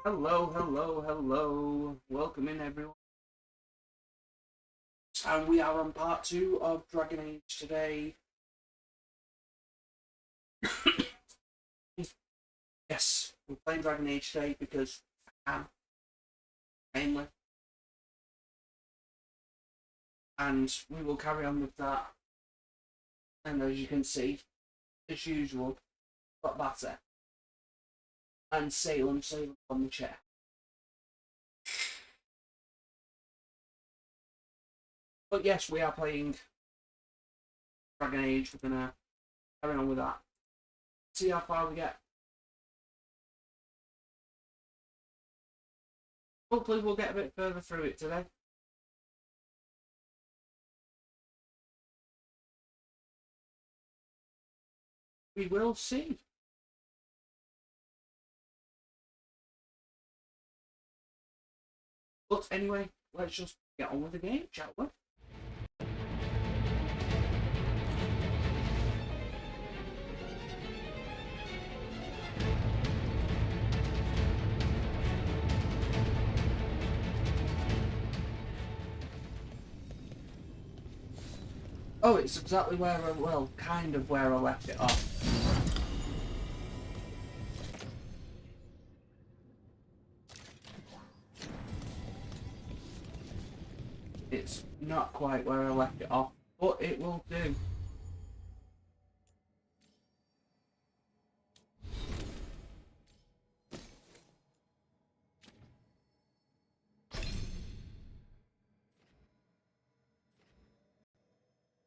Hello, hello, hello. Welcome in, everyone. And we are on part 2 of Dragonage today. Yes, we're playing Dragonage today because I can, mainly. And we will carry on with that. And as you can see, as usual, got batter. And Salem on the chair. But yes, we are playing Dragonage. We're gonna carry on with that. See how far we get. Hopefully we'll get a bit further through it today. We will see. But anyway, let's just get on with the game, shall we? Oh, it's exactly where I, well, kind of where I left it off. It's not quite where I left it off, but it will do.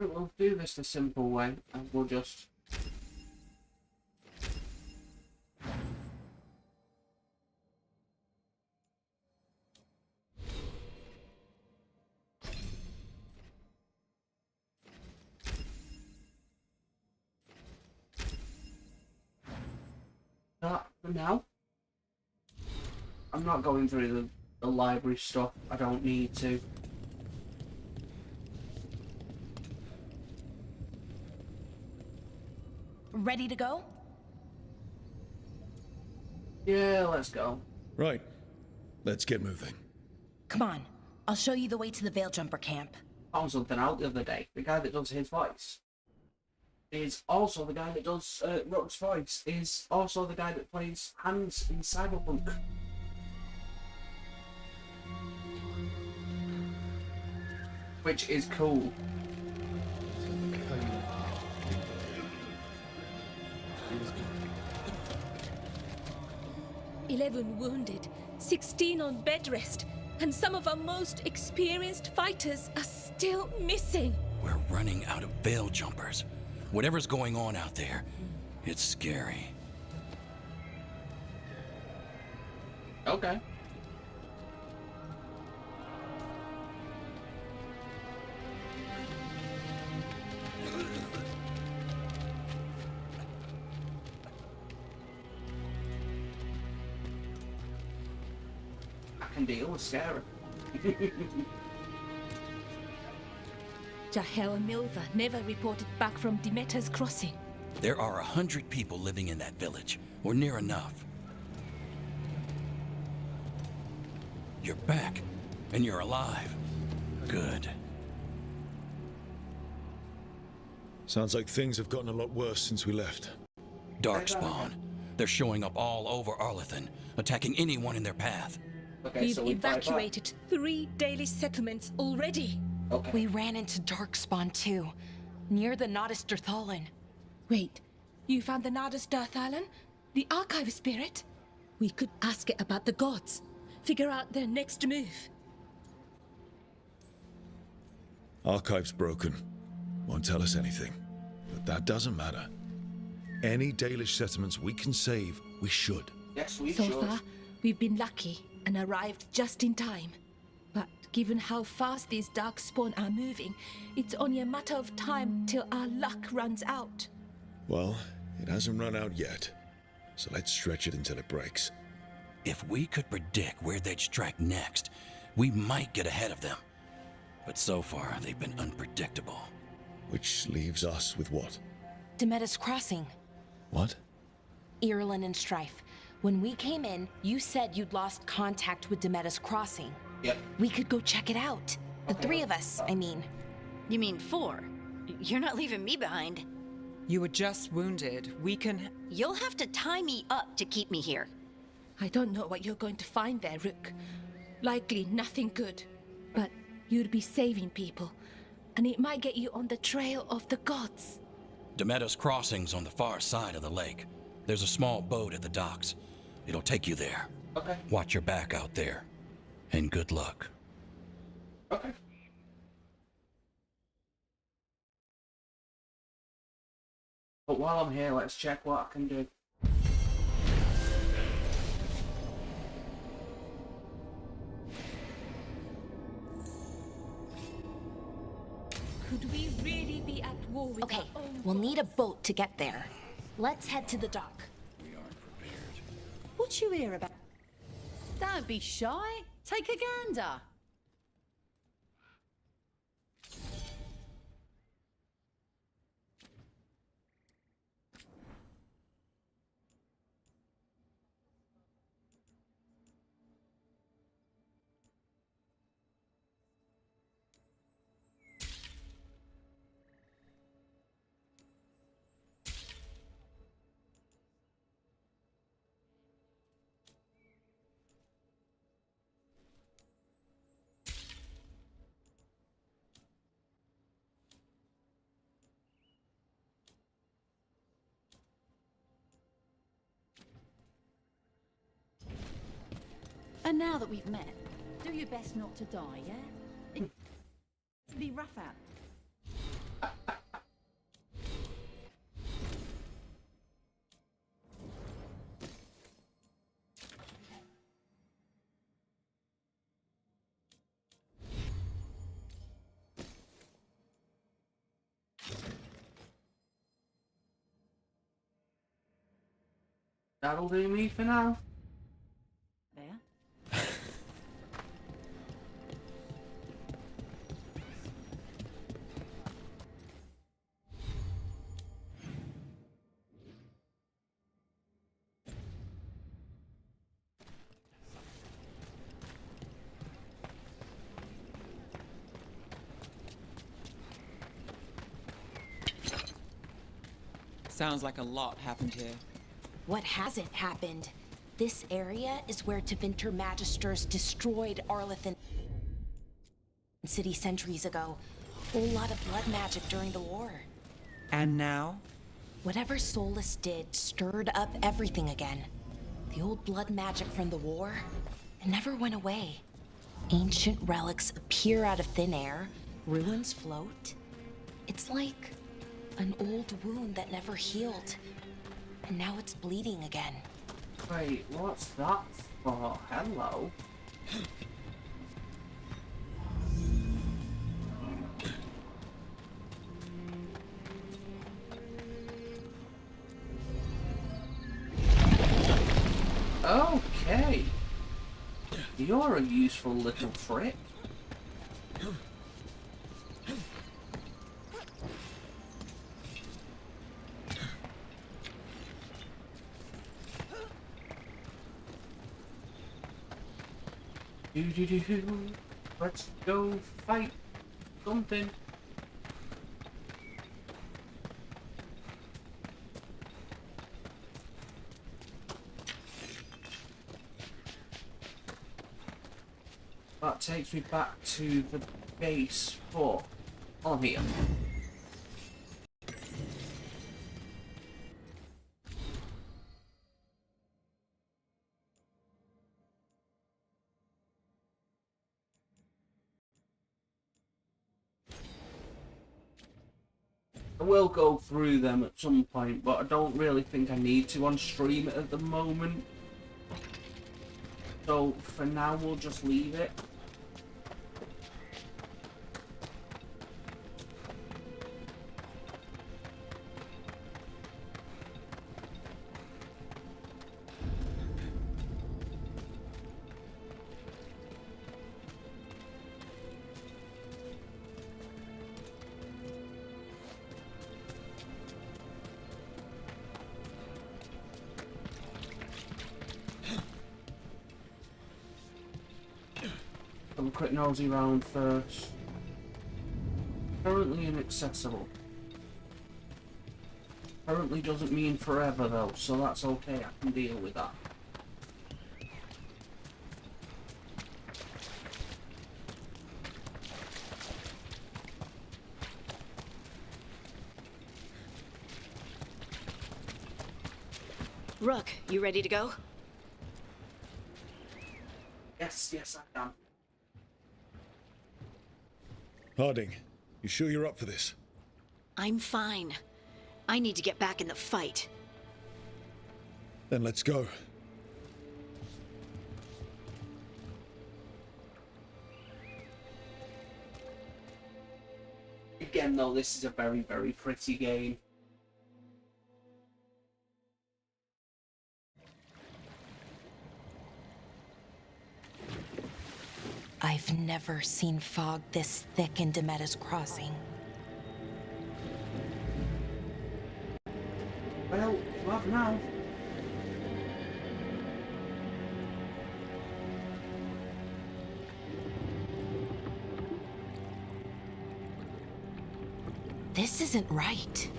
We'll do this the simple way, and we'll just... that for now. I'm not going through the library stuff, I don't need to. Ready to go? Yeah, let's go. Right. Let's get moving. Come on. I'll show you the way to the Veil Jumper camp. Found something out the other day. The guy that does his voice is also the guy that does Rook's voice, is also the guy that plays Hans in Cyberpunk. Which is cool. 11 wounded, 16 on bed rest, and some of our most experienced fighters are still missing. We're running out of Veil Jumpers. Whatever's going on out there, it's scary. Okay. I can deal with scary. Jahel and Milva never reported back from Demeter's crossing. There are 100 people living in that village, or near enough. You're back, and you're alive. Good. Sounds like things have gotten a lot worse since we left. Darkspawn. They're showing up all over Arlethan, attacking anyone in their path. Okay, We've so we fight evacuated 3 daily settlements already. back. Okay. We ran into Darkspawn too, near the Nodus Dirthalin. Wait, you found the Nardus Darthalan? The archive spirit? We could ask it about the gods. Figure out their next move. Archive's broken. Won't tell us anything. But that doesn't matter. Any Dalish settlements we can save, we should. Yes, we So should. far, we've been lucky and arrived just in time. But given how fast these Darkspawn are moving, it's only a matter of time till our luck runs out. Well, it hasn't run out yet. So let's stretch it until it breaks. If we could predict where they'd strike next, we might get ahead of them. But so far, they've been unpredictable. Which leaves us with what? Demeter's crossing. What? Irulan and Strife. When we came in, you said you'd lost contact with Demeda's Crossing. Yep. We could go check it out. The three of us, I mean. You mean 4? You're not leaving me behind. You were just wounded. We can... You'll have to tie me up to keep me here. I don't know what you're going to find there, Rook. Likely nothing good. But you'd be saving people, and it might get you on the trail of the gods. Demeda's Crossing's on the far side of the lake. There's a small boat at the docks. It'll take you there. Okay. Watch your back out there. And good luck. Okay. But while I'm here, let's check what I can do. Could we really be at war with Okay, our own we'll need a gods? boat to get there. Let's head to the dock. We aren't prepared. What you hear about? Don't be shy. Take a gander. And now that we've met, do your best not to die, yeah? It'd be rough out. That'll do me for now. There. Sounds like a lot happened here. What hasn't happened? This area is where Tevinter Magisters destroyed Arlethan City centuries ago. Whole lot of blood magic during the war. And now? Whatever Solus did stirred up everything again. The old blood magic from the war, it never went away. Ancient relics appear out of thin air, ruins float. It's like an old wound that never healed, and now it's bleeding again. Wait, what's that for? Hello? Okay. You're a useful little trick. Do. Let's go fight something. That takes me back to the base fort on here. I will go through them at some point, but I don't really think I need to on stream at the moment. So for now we'll just leave it. have a quick nosy round first. Currently inaccessible. Currently doesn't mean forever though, so that's okay, I can deal with that. Rook, you ready to go? Yes, I can. Harding, you sure you're up for this? I'm fine. I need to get back in the fight. Then let's go. Again though, this is a very, very pretty game. I've never seen fog this thick in Demetta's Crossing. Well, you have now. This isn't right.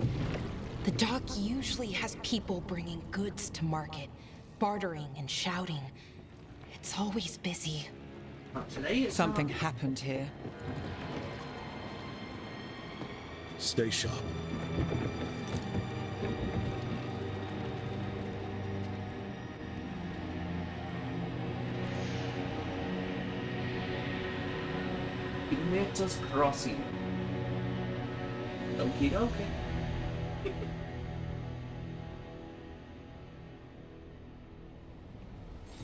The dock usually has people bringing goods to market, bartering and shouting. It's always busy. But today it's Something not. happened here. Stay sharp. Demetta's Crossing. Okie dokie.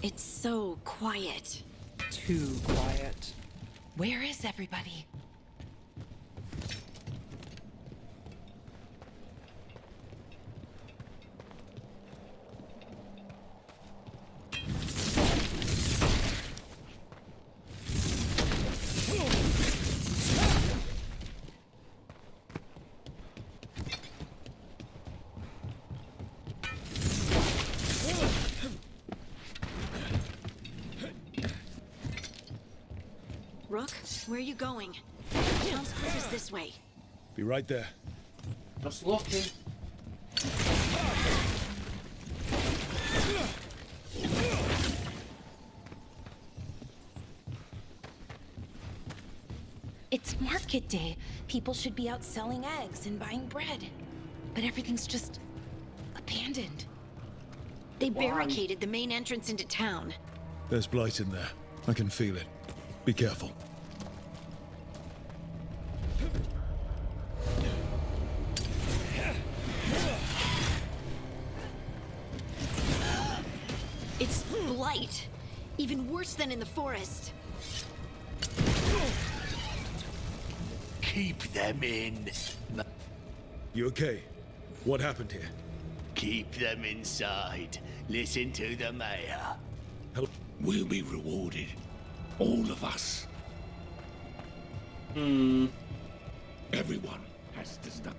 It's so quiet. Too quiet. Where is everybody? Rook, where are you going? Town square is this way. Be right there. Just looking. It's market day. People should be out selling eggs and buying bread. But everything's just abandoned. They Why? barricaded the main entrance into town. There's blight in there. I can feel it. Be careful. It's blight. Even worse than in the forest. Keep them in. You okay? What happened here? Keep them inside. Listen to the mayor. Help. We'll be rewarded. All of us. Hmm. Everyone has to stop.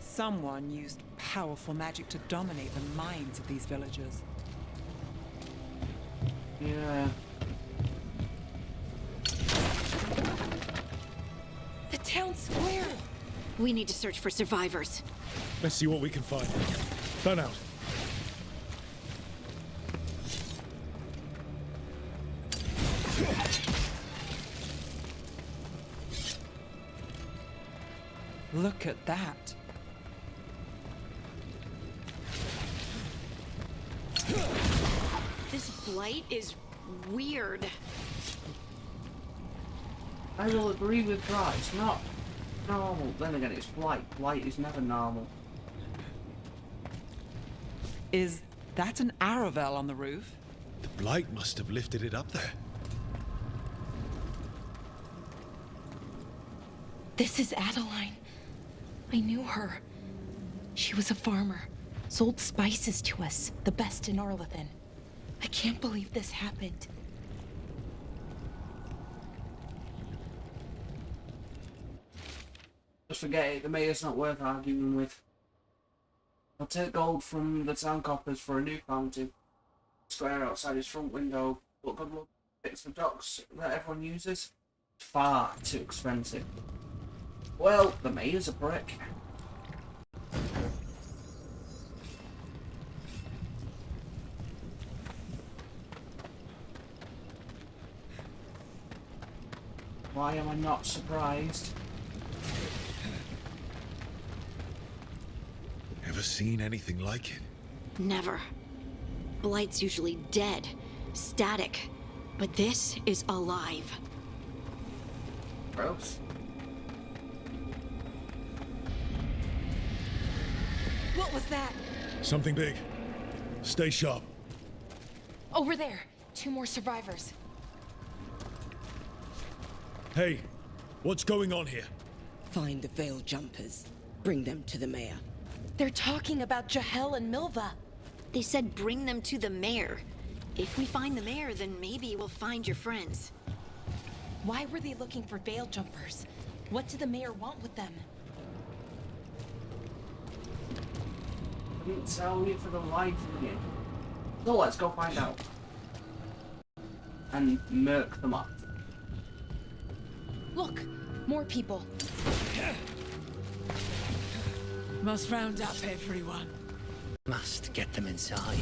Someone used powerful magic to dominate the minds of these villagers. Yeah. The town square! We need to search for survivors. Let's see what we can find. Turn out. Look at that. This blight is weird. I will agree with that. It's not normal. Then again, it's blight. Blight is never normal. Is that an Aravel on the roof? The blight must have lifted it up there. This is Adeline. I knew her. She was a farmer, sold spices to us, the best in Arlathan. I can't believe this happened. Just forget it. The mayor's not worth arguing with. I'll take gold from the town coppers for a new fountain. Square outside his front window. But good luck. fix the docks that everyone uses. Far too expensive. Well, the mayor's a brick. Why am I not surprised? Ever seen anything like it? Never. Blight's usually dead, static. But this is alive. Gross. What was that? Something big. Stay sharp. Over there. 2 more survivors. Hey, what's going on here? Find the veil jumpers. Bring them to the mayor. They're talking about Jahel and Milva. They said bring them to the mayor. If we find the mayor, then maybe we'll find your friends. Why were they looking for veil jumpers? What did the mayor want with them? Didn't tell me for the life of me. So let's go find out. And murk them up. Look, more people. Must round up everyone. Must get them inside.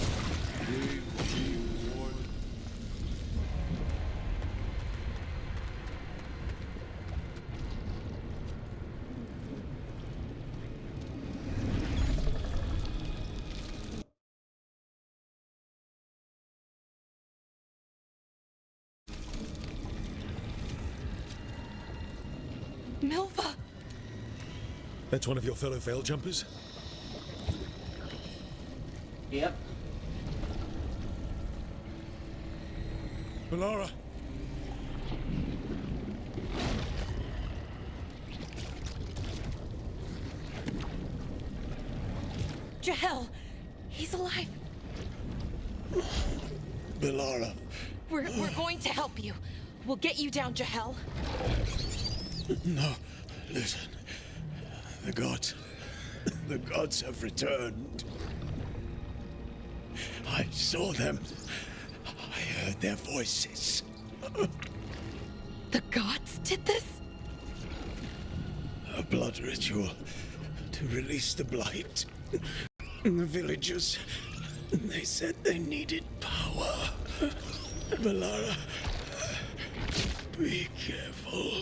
Milva! That's one of your fellow veil jumpers? Yep. Melara! Jahel! He's alive! Melara! We're going to help you. We'll get you down, Jahel. No, listen. The gods have returned. I saw them. I heard their voices. The gods did this? A blood ritual to release the blight. The villagers, they said they needed power. Melara, be careful.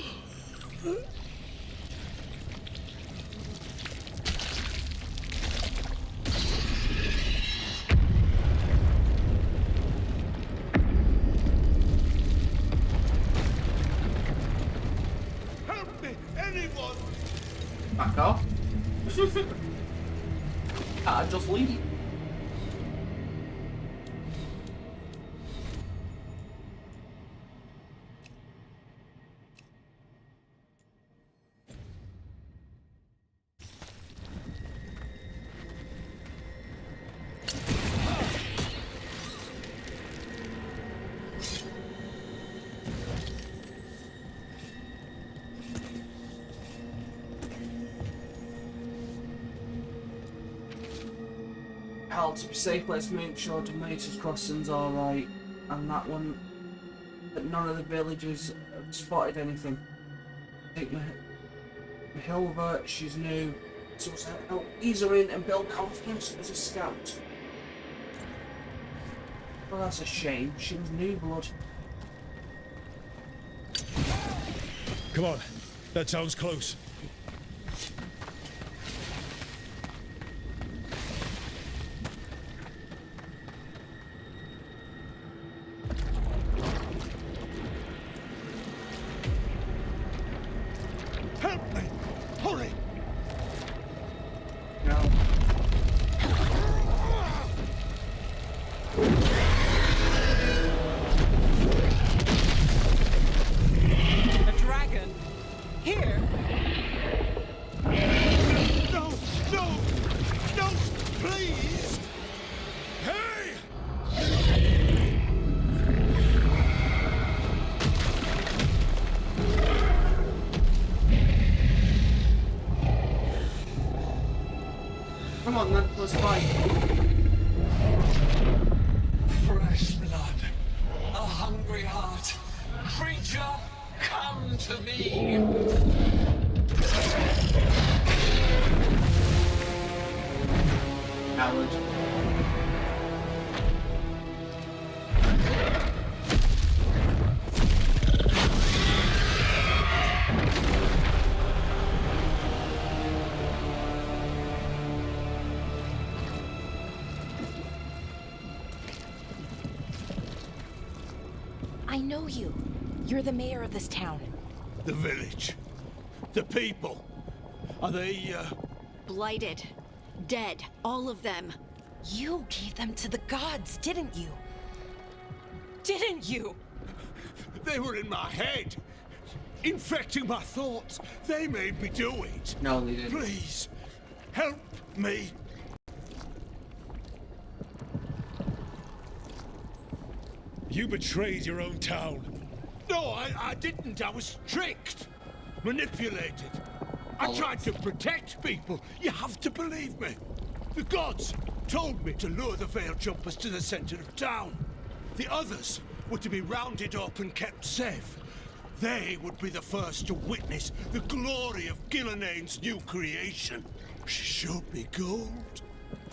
Help me, anyone! Back off. Can't just leave. Hal, to be safe, let's make sure Demeter's crossing's alright. And that one, that none of the villagers have spotted anything. I think Mahilva, she's new, so let's help ease her in and build confidence as a scout. Well, that's a shame. She was new blood. Come on, that sounds close. Help me! Hurry! No. A dragon? Here? No! No! No! Please! Hey! Come on then, let's fight. Fresh blood, a hungry heart. I know you. You're the mayor of this town. The village. The people. Are they, Blighted. Dead. All of them. You gave them to the gods, didn't you? Didn't you? They were in my head. Infecting my thoughts. They made me do it. No, they didn't. Please, help me. You betrayed your own town. No, I didn't. I was tricked. Manipulated. I tried to protect people. You have to believe me. The gods told me to lure the Veil Jumpers to the center of town. The others were to be rounded up and kept safe. They would be the first to witness the glory of Gillanane's new creation. She showed me gold.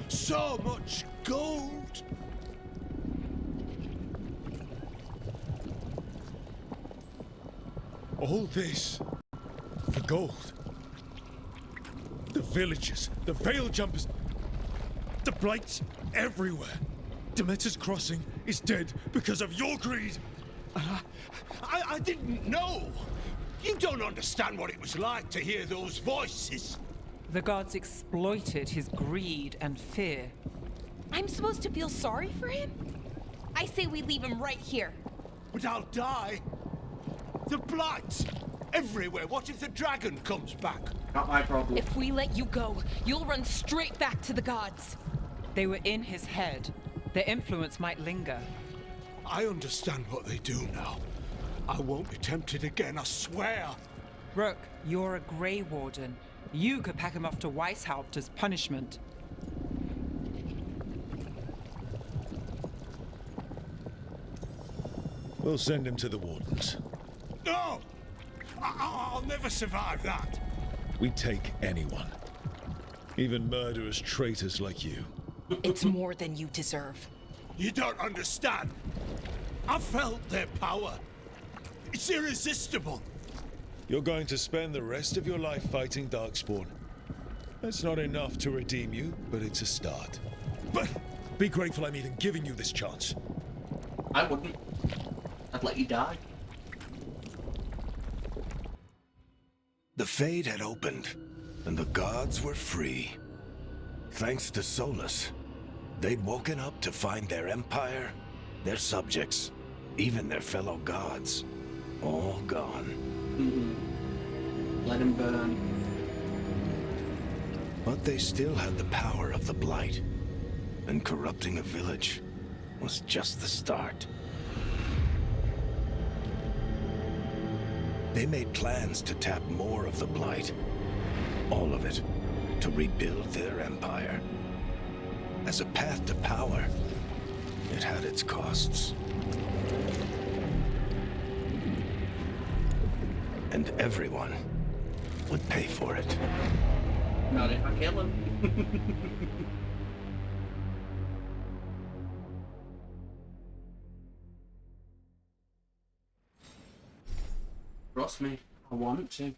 So much gold. All this for gold. The villagers, the Veil Jumpers, the Blights everywhere. Demeter's Crossing is dead because of your greed. I didn't know. You don't understand what it was like to hear those voices. The gods exploited his greed and fear. I'm supposed to feel sorry for him? I say we leave him right here. But I'll die. The Blights everywhere. What if the dragon comes back? Not my problem. If we let you go, you'll run straight back to the gods. They were in his head. Their influence might linger. I understand what they do now. I won't be tempted again, I swear. Rook, you're a Grey Warden. You could pack him off to Weishaupt as punishment. We'll send him to the Wardens. No! I'll never survive that. We take anyone. Even murderous traitors like you. It's more than you deserve. You don't understand. I felt their power. It's irresistible. You're going to spend the rest of your life fighting Darkspawn. That's not enough to redeem you, but it's a start. But be grateful I'm even giving you this chance. I wouldn't. I'd let you die. The Fade had opened, and the gods were free. Thanks to Solus, they'd woken up to find their empire, their subjects, even their fellow gods, all gone. Let him burn. But they still had the power of the Blight, and corrupting a village was just the start. They made plans to tap more of the Blight, all of it, to rebuild their empire. As a path to power, it had its costs. And everyone would pay for it. Not if I kill him. Trust me, I want to.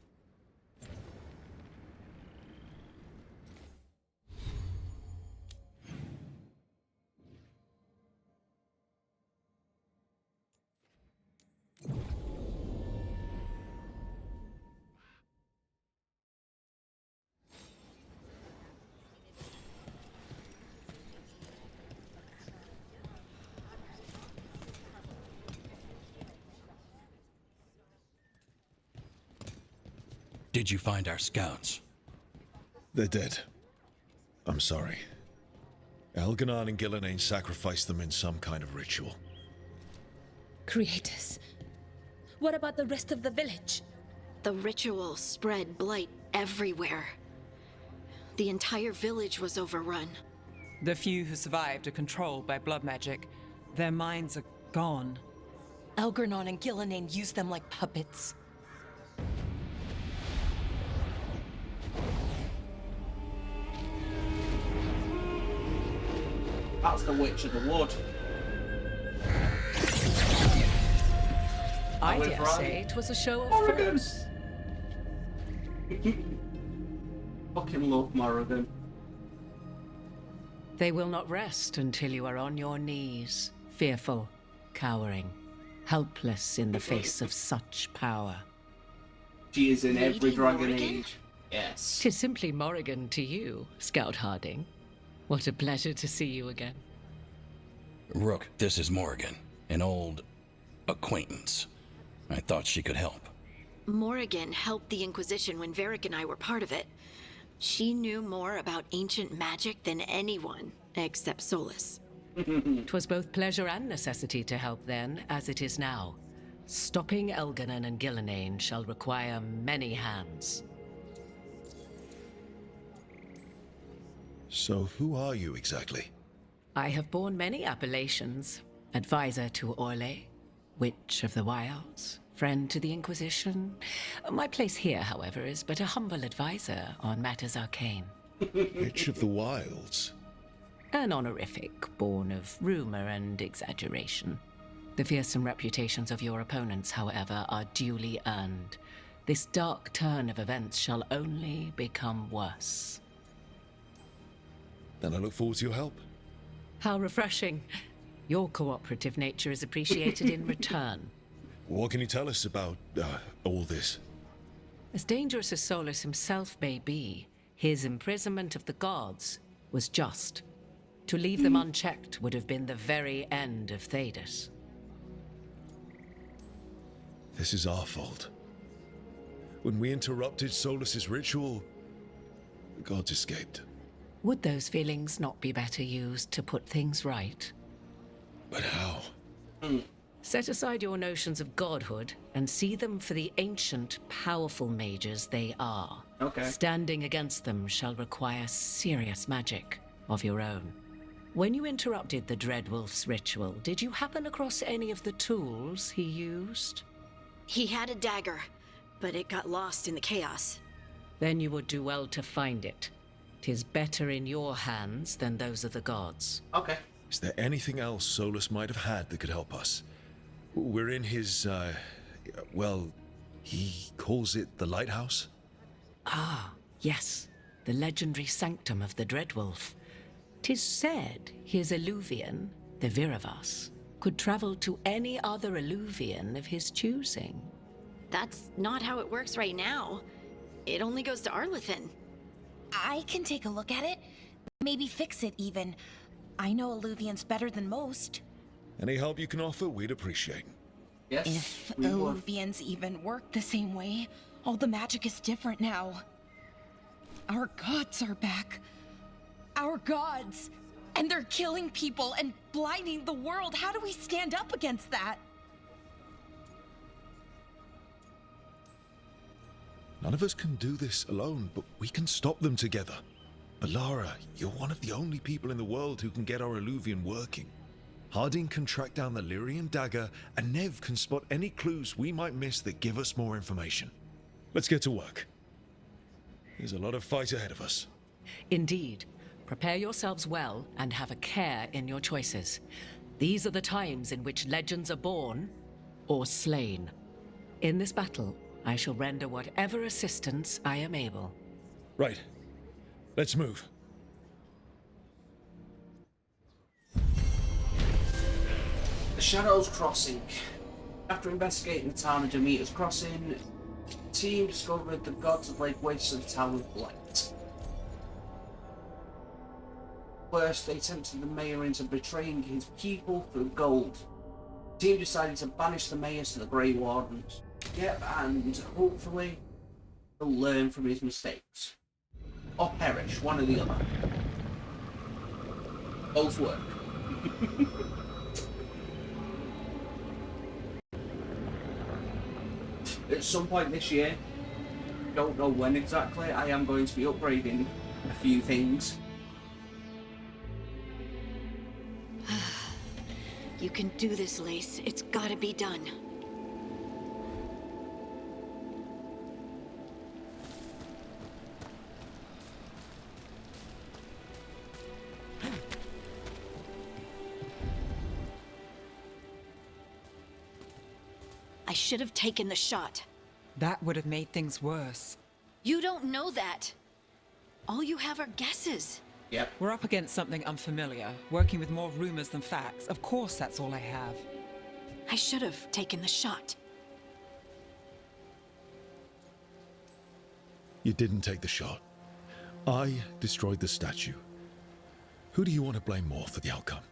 Did you find our scouts? They're dead. I'm sorry. Elganon and Gillanane sacrificed them in some kind of ritual. Creators. What about the rest of the village? The ritual spread blight everywhere. The entire village was overrun. The few who survived are controlled by blood magic. Their minds are gone. Elgarnon and Gillanane used them like puppets. That's the Witch of the Wood. I was dare right. say it was a show of Morrigan. force. Fucking love Morrigan. They will not rest until you are on your knees, fearful, cowering. helpless in the face of such power. She is in every Lady Dragon Morrigan? Age. Yes. 'Tis simply Morrigan to you, Scout Harding. What a pleasure to see you again. Rook, this is Morrigan, an old acquaintance. I thought she could help. Morrigan helped the Inquisition when Varric and I were part of it. She knew more about ancient magic than anyone, except Solus. 'Twas both pleasure and necessity to help then, as it is now. Stopping Elganon and Gillenane shall require many hands. So who are you exactly? I have borne many appellations. Advisor to Orlais, Witch of the Wilds, friend to the Inquisition. My place here, however, is but a humble advisor on matters arcane. Witch of the Wilds? An honorific born of rumor and exaggeration. The fearsome reputations of your opponents, however, are duly earned. This dark turn of events shall only become worse. Then I look forward to your help. How refreshing. Your cooperative nature is appreciated in return. What can you tell us about all this? As dangerous as Solus himself may be, his imprisonment of the gods was just. To leave them unchecked would have been the very end of Thedas. This is our fault. When we interrupted Solus's ritual, the gods escaped. Would those feelings not be better used to put things right? But how? Set aside your notions of godhood and see them for the ancient, powerful mages they are. Okay. Standing against them shall require serious magic of your own. When you interrupted the Dreadwolf's ritual, did you happen across any of the tools he used? He had a dagger, but it got lost in the chaos. Then you would do well to find it. 'Tis better in your hands than those of the gods. Okay. Is there anything else Solus might have had that could help us? We're in his, well, he calls it the lighthouse? Ah, yes. The legendary sanctum of the Dreadwolf. 'Tis said his Illuvian, the Viravas, could travel to any other Illuvian of his choosing. That's not how it works right now. It only goes to Arlethan. I can take a look at it. Maybe fix it, even. I know Illuvians better than most. Any help you can offer, we'd appreciate. Yes. If we would. Illuvians even work the same way, all the magic is different now. Our gods are back. Our gods! And they're killing people and blinding the world. How do we stand up against that? None of us can do this alone, but we can stop them together. Alara, you're one of the only people in the world who can get our Illuvian working. Harding can track down the Lyrian dagger, and Nev can spot any clues we might miss that give us more information. Let's get to work. There's a lot of fight ahead of us. Indeed. Prepare yourselves well and have a care in your choices. These are the times in which legends are born or slain. In this battle, I shall render whatever assistance I am able. Right. Let's move. The Shadows Crossing. After investigating the town of Demeter's Crossing, the team discovered the gods had laid waste to the town with blight. First, they tempted the mayor into betraying his people for gold. The team decided to banish the mayor to the Grey Wardens. Yep, and hopefully he'll learn from his mistakes. Or perish, one or the other. Both work. At some point this year, don't know when exactly, I am going to be upgrading a few things. You can do this, Lace. It's gotta be done. I should have taken the shot. That would have made things worse. You don't know that. All you have are guesses. Yep. We're up against something unfamiliar, working with more rumors than facts. Of course, that's all I have. I should have taken the shot. You didn't take the shot. I destroyed the statue. Who do you want to blame more for the outcome?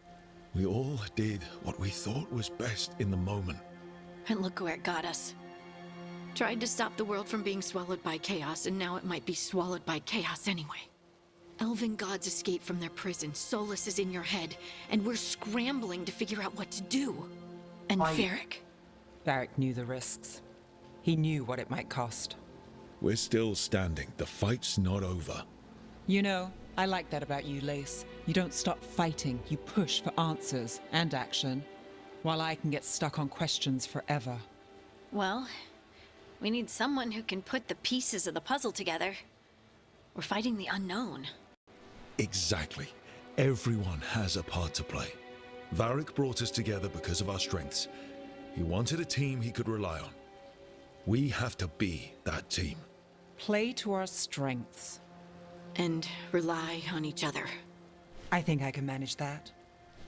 We all did what we thought was best in the moment. And look where it got us. Tried to stop the world from being swallowed by chaos, and now it might be swallowed by chaos anyway. Elven gods escaped from their prison, Solus is in your head, and we're scrambling to figure out what to do. And Varric? Varric knew the risks. He knew what it might cost. We're still standing. The fight's not over. You know, I like that about you, Lace. You don't stop fighting, you push for answers and action, while I can get stuck on questions forever. Well, we need someone who can put the pieces of the puzzle together. We're fighting the unknown. Exactly. Everyone has a part to play. Varric brought us together because of our strengths. He wanted a team he could rely on. We have to be that team. Play to our strengths. And rely on each other. I think I can manage that.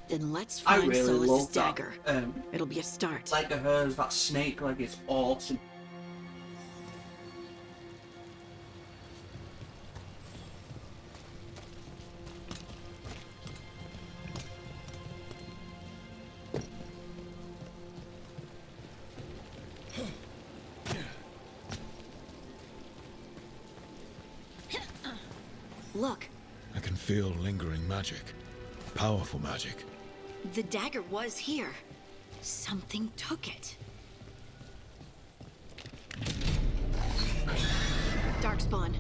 Then let's I find really Solus's love dagger. that. It'll be a start. Leg of hers, that snake leg is awesome. Look. I can feel lingering magic. Powerful magic. The dagger was here. Something took it. Darkspawn.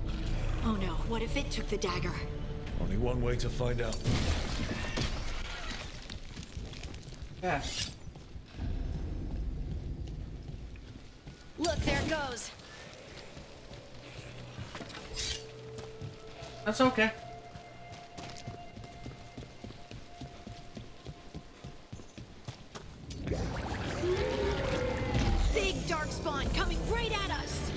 Oh no, what if it took the dagger? Only one way to find out. Yeah. Look, there it goes. That's okay. Big darkspawn coming right at us.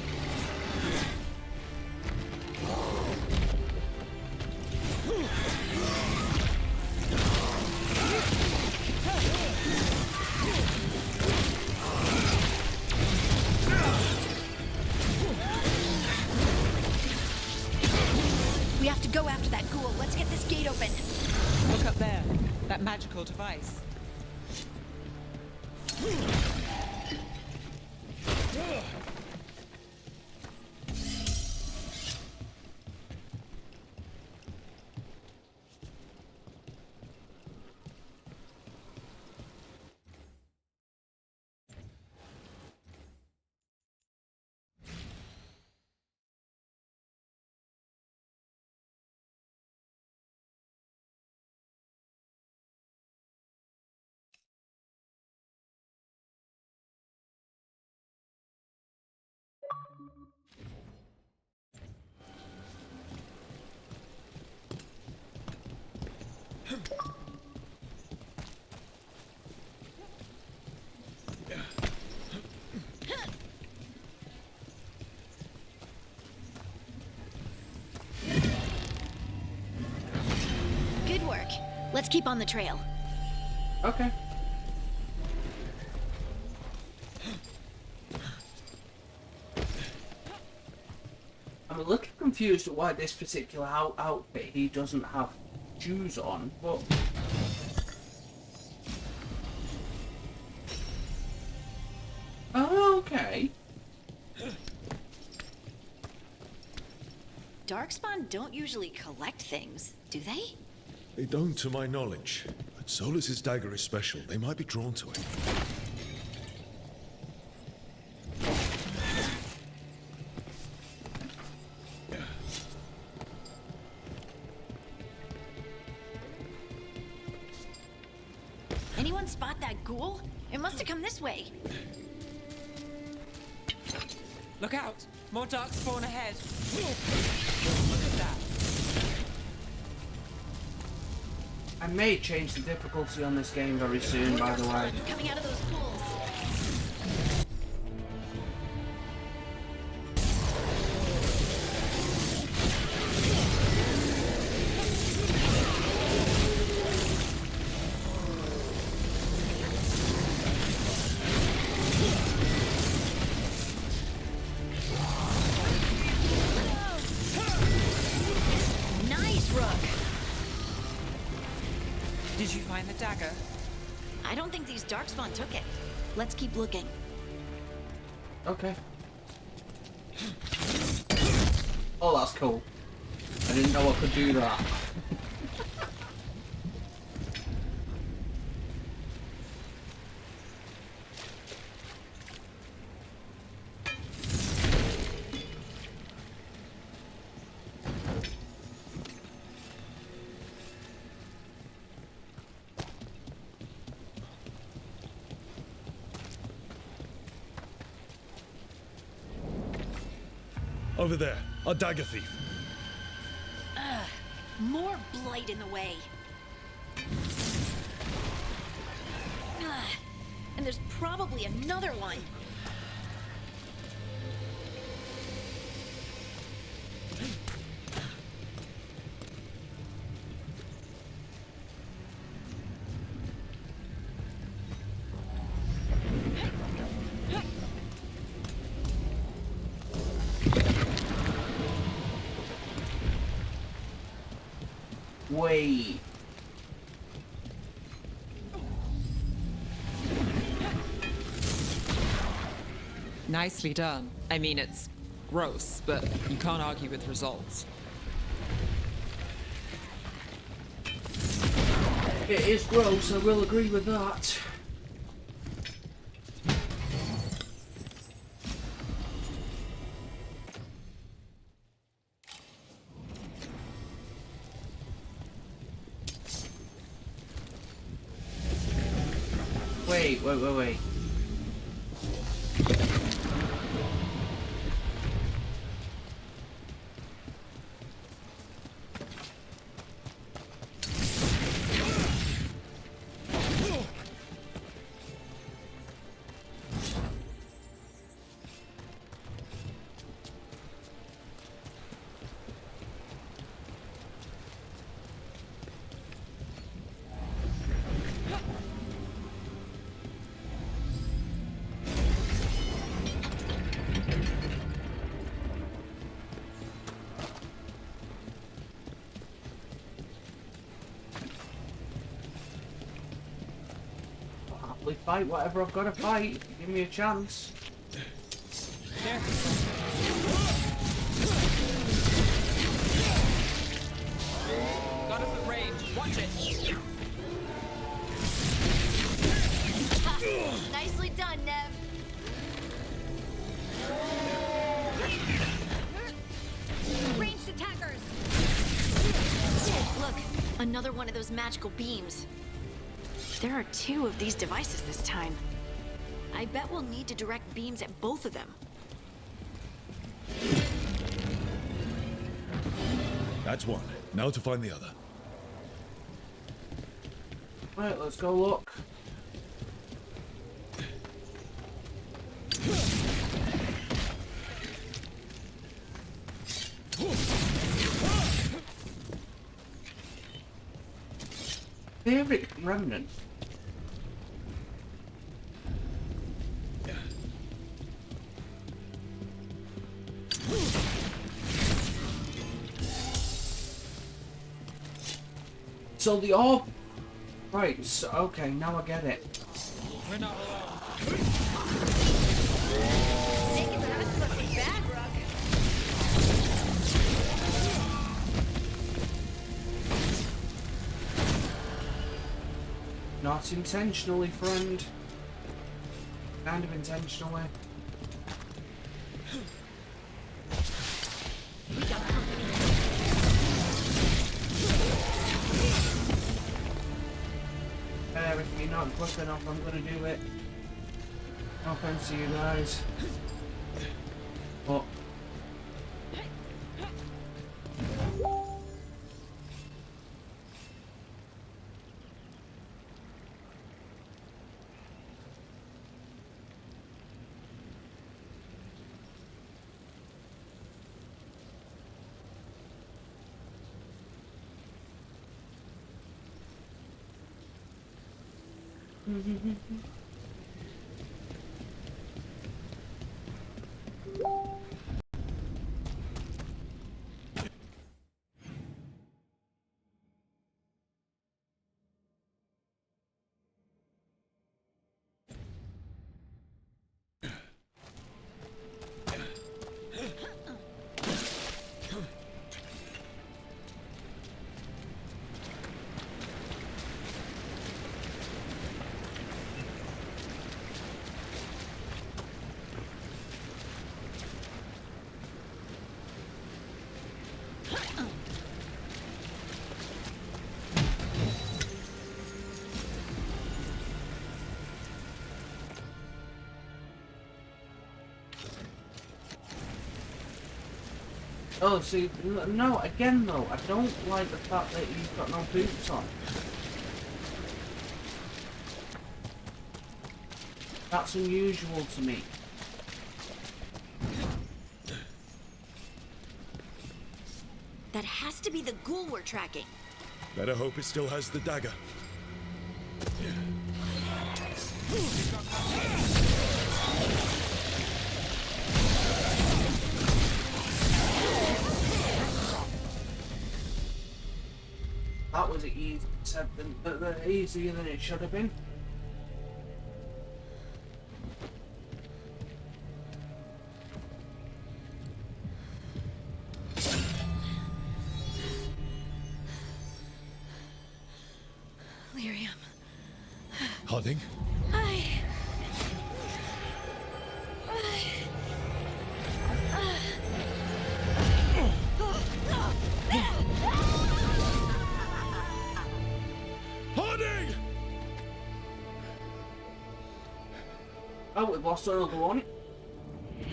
We have to go after that ghoul. Let's get this gate open. Look up there. That magical device. Good work. Let's keep on the trail. Okay. I'm a little confused at why this particular outfit he doesn't have shoes on, but oh, okay. Darkspawn don't usually collect things, do they? They don't, to my knowledge. But Solus's dagger is special. They might be drawn to it. Anyone spot that ghoul? It must have come this way. Look out! More darkspawn ahead. Look at that. I may change the difficulty on this game very soon, by the way. Coming out of those pools. dagger. I don't think these darkspawn took it. Let's keep looking. Okay. Oh, that's cool. I didn't know I could do that. Over there, a dagger thief. More blight in the way. And there's probably another one. Wait. Nicely done. I mean, it's gross, but you can't argue with results. It is gross, I will agree with that. Wait. Fight whatever I've got to fight. Give me a chance. Got us at range. Watch it. Nicely done, Nev. Ranged attackers. Look, another one of those magical beams. There are 2 of these devices this time. I bet we'll need to direct beams at both of them. That's one. Now to find the other. Right, let's go look. Favorite remnant. So the orb. Right, so, okay, now I get it. We're not alone. Thinking the rest of us is bad, Rook. Not intentionally, friend. Kind of intentionally. If you're not quick enough, I'm gonna do it. No offense to you guys. But Oh, see, no, again though, I don't like the fact that he's got no boots on. That's unusual to me. That has to be the ghoul we're tracking. Better hope it still has the dagger. That was easier than it should have been. Lyrium. Harding? Harding! Oh, we've lost another one.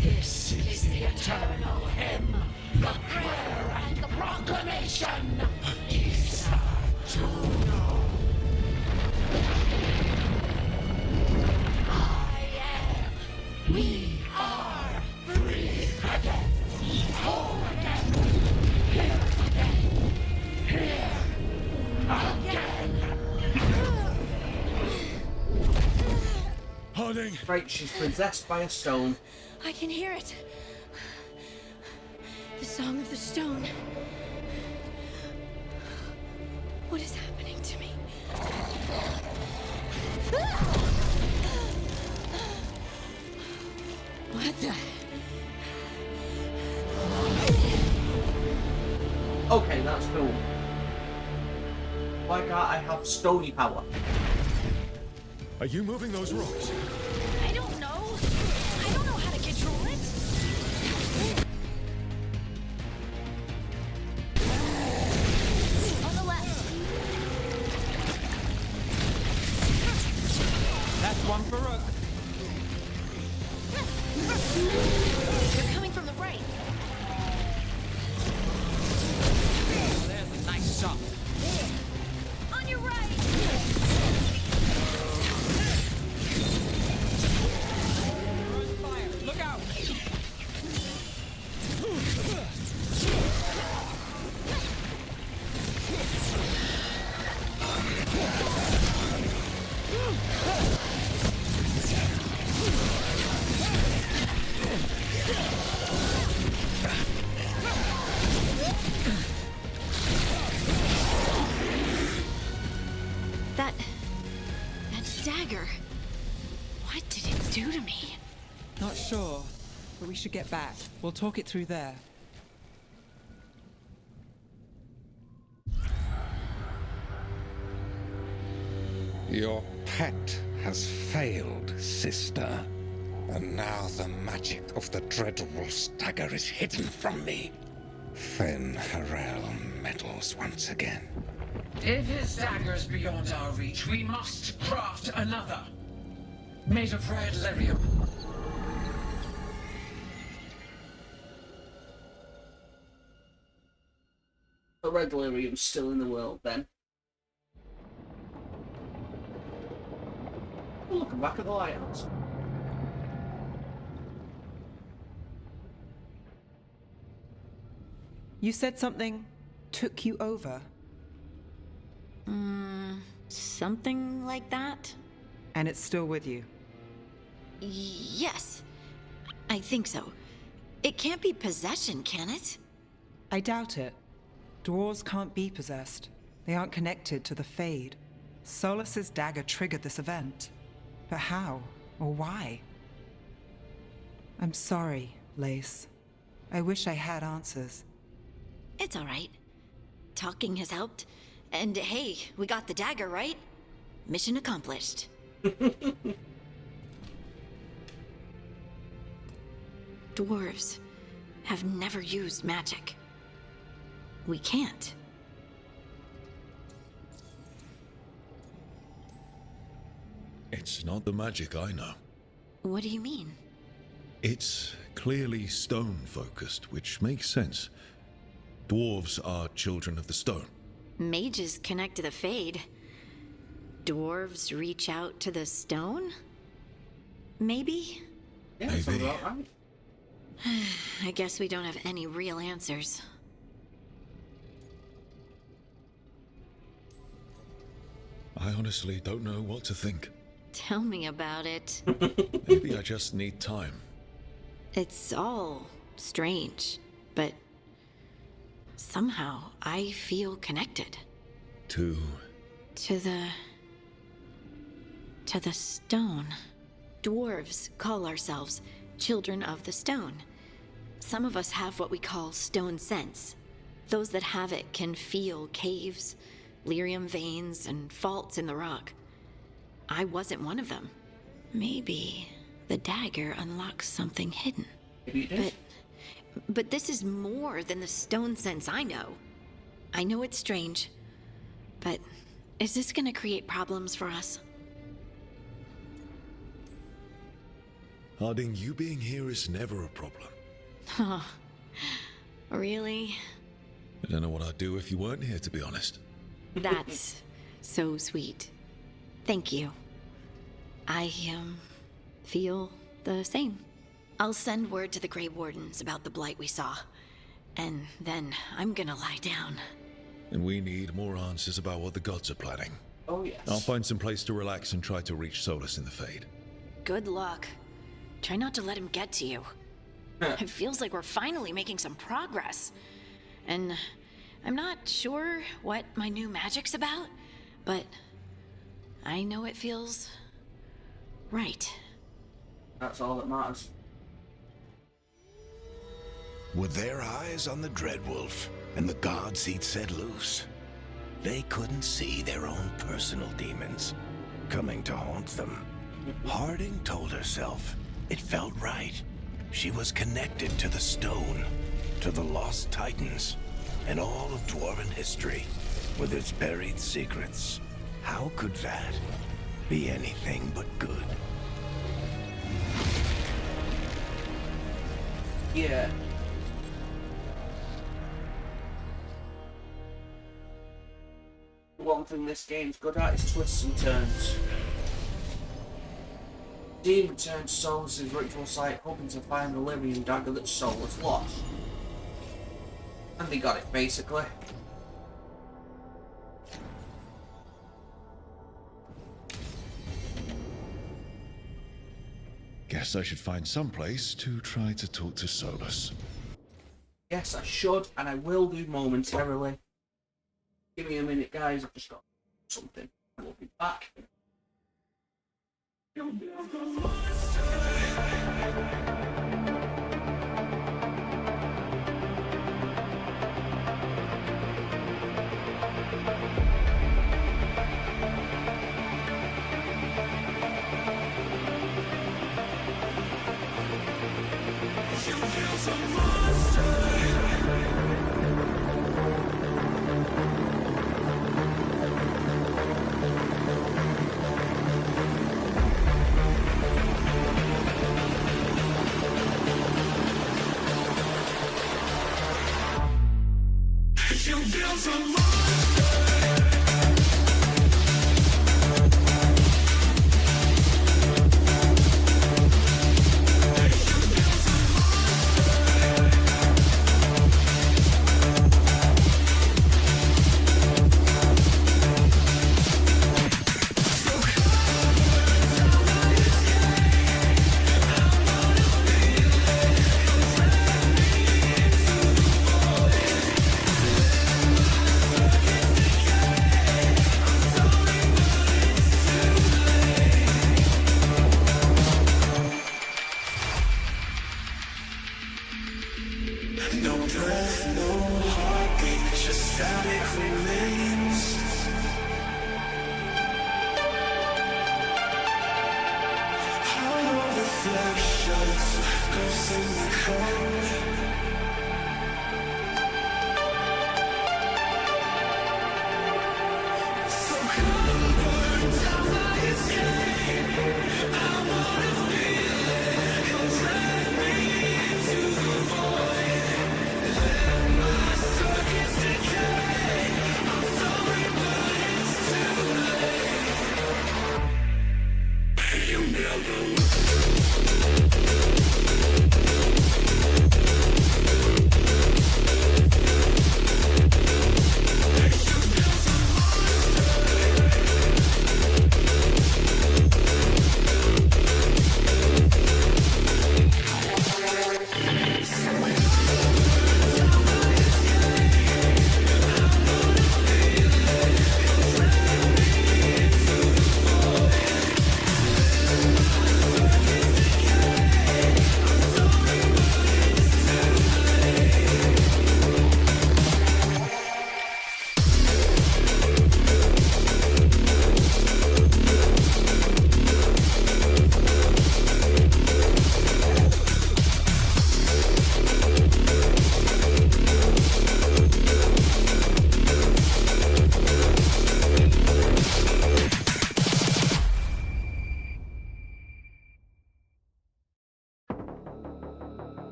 This is the eternal hymn, the prayer and the proclamation. Isa Juno. I am. We are free again. Whole again. Here again. Here again. Harding! Right, she's possessed by a stone. I can hear it. The song of the stone. What is happening to me? What the? Okay, that's cool. Why can't I have stony power? Are you moving those rocks? I don't know. I don't know how to control it. On the left. That's one for Rook. They're coming from the right. There's a nice shot. On your right. Look out! That dagger. What did it do to me? Not sure, but we should get back. We'll talk it through there. Your pet has failed, sister. And now the magic of the dreadful stagger is hidden from me. Fen Harel meddles once again. If his dagger's beyond our reach, we must craft another. Made of red lyrium. The red lyrium's still in the world then. Oh, look, I'm back at the lighthouse. You said something took you over. Something like that? And it's still with you. Yes. I think so. It can't be possession, can it? I doubt it. Dwarves can't be possessed. They aren't connected to the Fade. Solus's dagger triggered this event. But how? Or why? I'm sorry, Lace. I wish I had answers. It's all right. Talking has helped. And hey, we got the dagger, right? Mission accomplished. Dwarves have never used magic. We can't. It's not the magic I know. What do you mean? It's clearly stone-focused, which makes sense. Dwarves are children of the stone. Mages connect to the Fade. Dwarves reach out to the stone? Maybe? Yeah, that sounds about right. I guess we don't have any real answers. I honestly don't know what to think. Tell me about it. Maybe I just need time. It's all strange, but somehow I feel connected. To the stone. Dwarves call ourselves children of the stone. Some of us have what we call stone sense. Those that have it can feel caves, lyrium veins, and faults in the rock. I wasn't one of them. Maybe the dagger unlocks something hidden. Maybe it is. But this is more than the stone sense I know. I know it's strange, but is this gonna create problems for us? Harding, you being here is never a problem. Huh. Really? I don't know what I'd do if you weren't here, to be honest. That's so sweet. Thank you. I, feel the same. I'll send word to the Grey Wardens about the blight we saw, and then I'm gonna lie down. And we need more answers about what the gods are planning. Oh, yes. I'll find some place to relax and try to reach Solus in the Fade. Good luck. Try not to let him get to you. It feels like we're finally making some progress. And I'm not sure what my new magic's about, but I know it feels right. That's all that matters. With their eyes on the Dreadwolf and the gods he'd set loose, they couldn't see their own personal demons coming to haunt them. Harding told herself it felt right. She was connected to the stone, to the lost titans, and all of Dwarven history, with its buried secrets. How could that be anything but good? Yeah. One thing this game's good at is twists and turns. Dean returned to Solus' ritual site, hoping to find the Lyrian dagger that Solus lost. And they got it, basically. Guess I should find some place to try to talk to Solus. Yes, I should, and I will do momentarily. Give me a minute, guys. I've just got something. I will be back.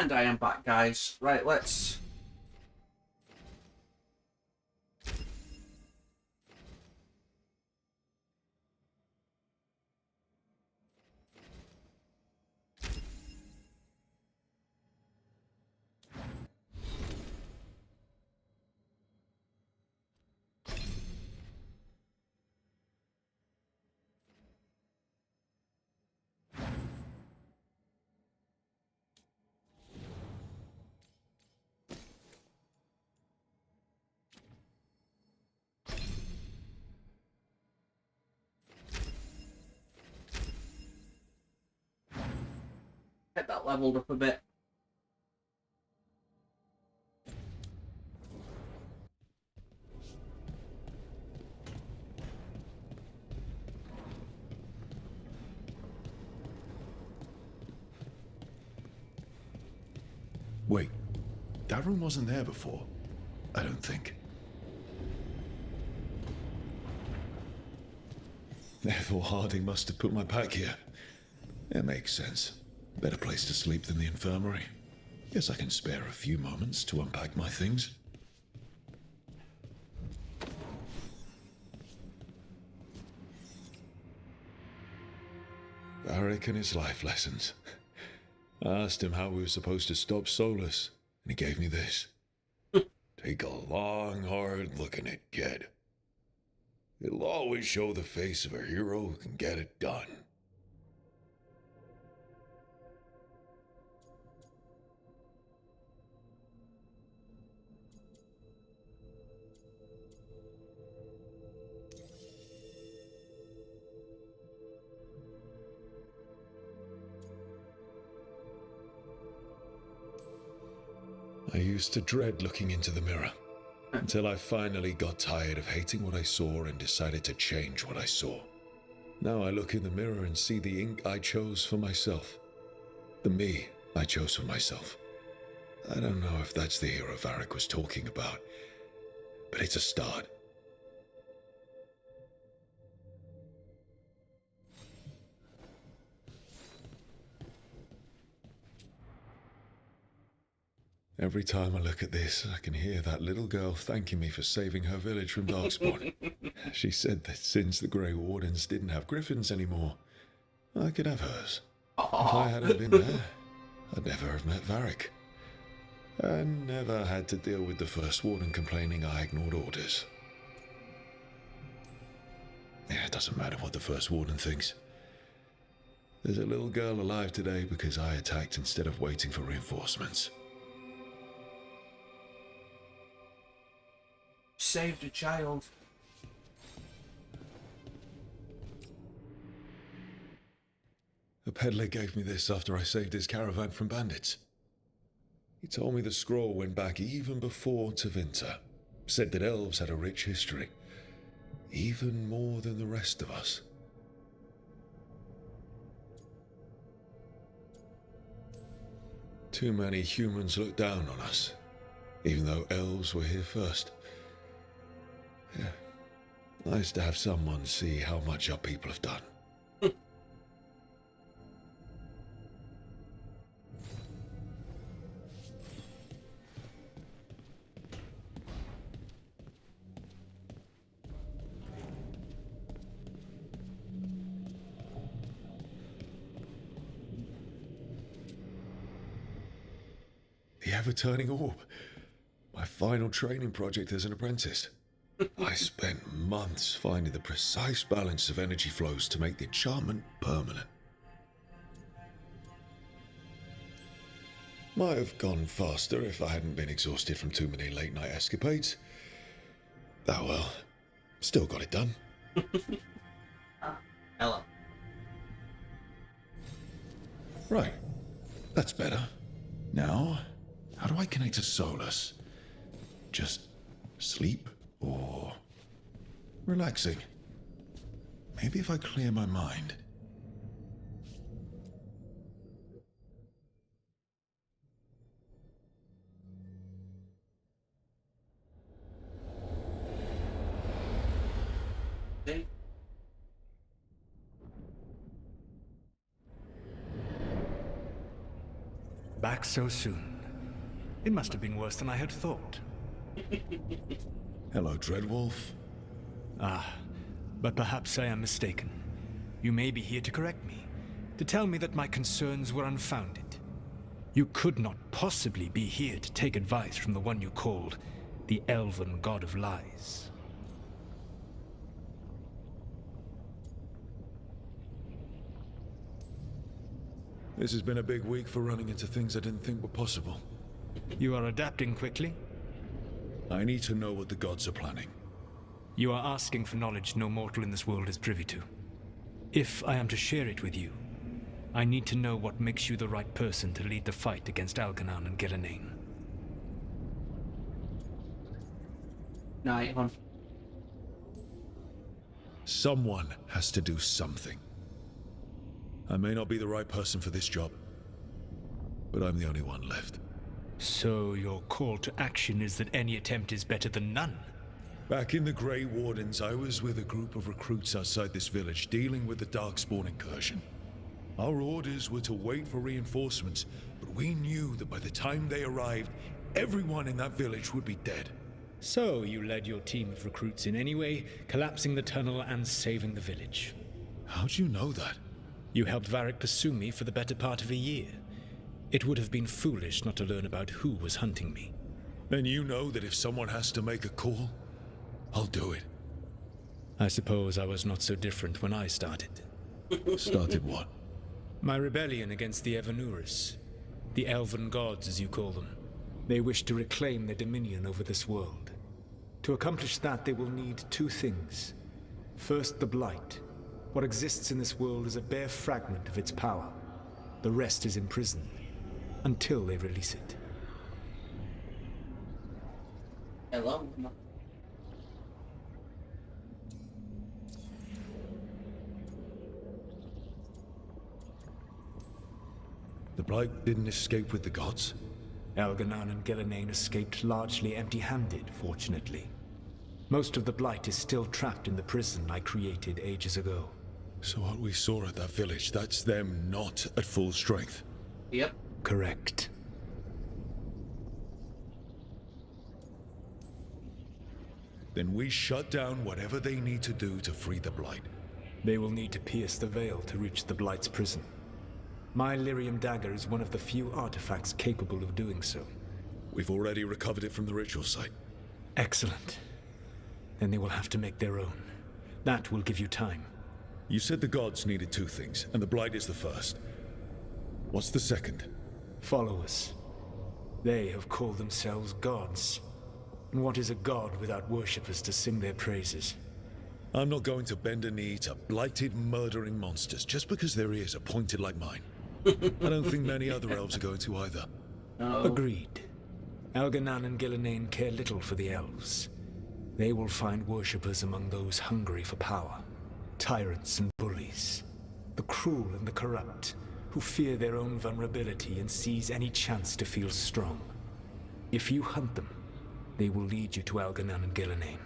And I am back, guys. Right, let's... get that leveled up a bit. Wait, that room wasn't there before. I don't think. Therefore, Harding must have put my pack here. It makes sense. Better place to sleep than the infirmary. Guess I can spare a few moments to unpack my things. Varric and his life lessons. I asked him how we were supposed to stop Solus, and he gave me this. Take a long, hard look at it, kid. It'll always show the face of a hero who can get it done. I used to dread looking into the mirror, until I finally got tired of hating what I saw and decided to change what I saw. Now I look in the mirror and see the ink I chose for myself. The me I chose for myself. I don't know if that's the hero Varric was talking about, but it's a start. Every time I look at this, I can hear that little girl thanking me for saving her village from Darkspawn. She said that since the Grey Wardens didn't have griffins anymore, I could have hers. If I hadn't been there, I'd never have met Varric. And never had to deal with the First Warden complaining I ignored orders. Yeah, it doesn't matter what the First Warden thinks. There's a little girl alive today because I attacked instead of waiting for reinforcements. Saved a child. A peddler gave me this after I saved his caravan from bandits. He told me the scroll went back even before Tevinter. Said that elves had a rich history. Even more than the rest of us. Too many humans look down on us, even though elves were here first. Yeah. Nice to have someone see how much our people have done. The ever-turning orb. My final training project as an apprentice. I spent months finding the precise balance of energy flows to make the enchantment permanent. Might have gone faster if I hadn't been exhausted from too many late-night escapades. Oh well, still got it done. Hello. Right, that's better. Now, how do I connect to Solus? Just sleep? Or relaxing? Maybe if I clear my mind. See? Back so soon. It must have been worse than I had thought. Hello, Dreadwolf. Ah, but perhaps I am mistaken. You may be here to correct me, to tell me that my concerns were unfounded. You could not possibly be here to take advice from the one you called the Elven God of Lies. This has been a big week for running into things I didn't think were possible. You are adapting quickly? I need to know what the gods are planning. You are asking for knowledge no mortal in this world is privy to. If I am to share it with you, I need to know what makes you the right person to lead the fight against Algernon and Gillenane. Night on. Someone has to do something. I may not be the right person for this job, but I'm the only one left. So your call to action is that any attempt is better than none? Back in the Grey Wardens, I was with a group of recruits outside this village dealing with the Darkspawn incursion. Our orders were to wait for reinforcements, but we knew that by the time they arrived, everyone in that village would be dead. So you led your team of recruits in any way, collapsing the tunnel and saving the village. How'd you know that? You helped Varric pursue me for the better part of a year. It would have been foolish not to learn about who was hunting me. Then you know that if someone has to make a call, I'll do it. I suppose I was not so different when I started. Started what? My rebellion against the Evanuris. The Elven Gods, as you call them. They wish to reclaim their dominion over this world. To accomplish that, they will need two things. First, the Blight. What exists in this world is a bare fragment of its power. The rest is imprisoned, until they release it. Hello. The Blight didn't escape with the gods? Algernon and Gillenane escaped largely empty-handed, fortunately. Most of the Blight is still trapped in the prison I created ages ago. So what we saw at that village, that's them not at full strength? Yep. Correct. Then we shut down whatever they need to do to free the Blight. They will need to pierce the veil to reach the Blight's prison. My Lyrium dagger is one of the few artifacts capable of doing so. We've already recovered it from the ritual site. Excellent. Then they will have to make their own. That will give you time. You said the gods needed two things, and the Blight is the first. What's the second? Followers. They have called themselves gods. And what is a god without worshippers to sing their praises? I'm not going to bend a knee to blighted, murdering monsters just because their ears are pointed like mine. I don't think many other elves are going to either. No. Agreed. Algernon and Gillenane care little for the elves. They will find worshippers among those hungry for power. Tyrants and bullies. The cruel and the corrupt, who fear their own vulnerability and seize any chance to feel strong. If you hunt them, they will lead you to Algernon and Gillenane.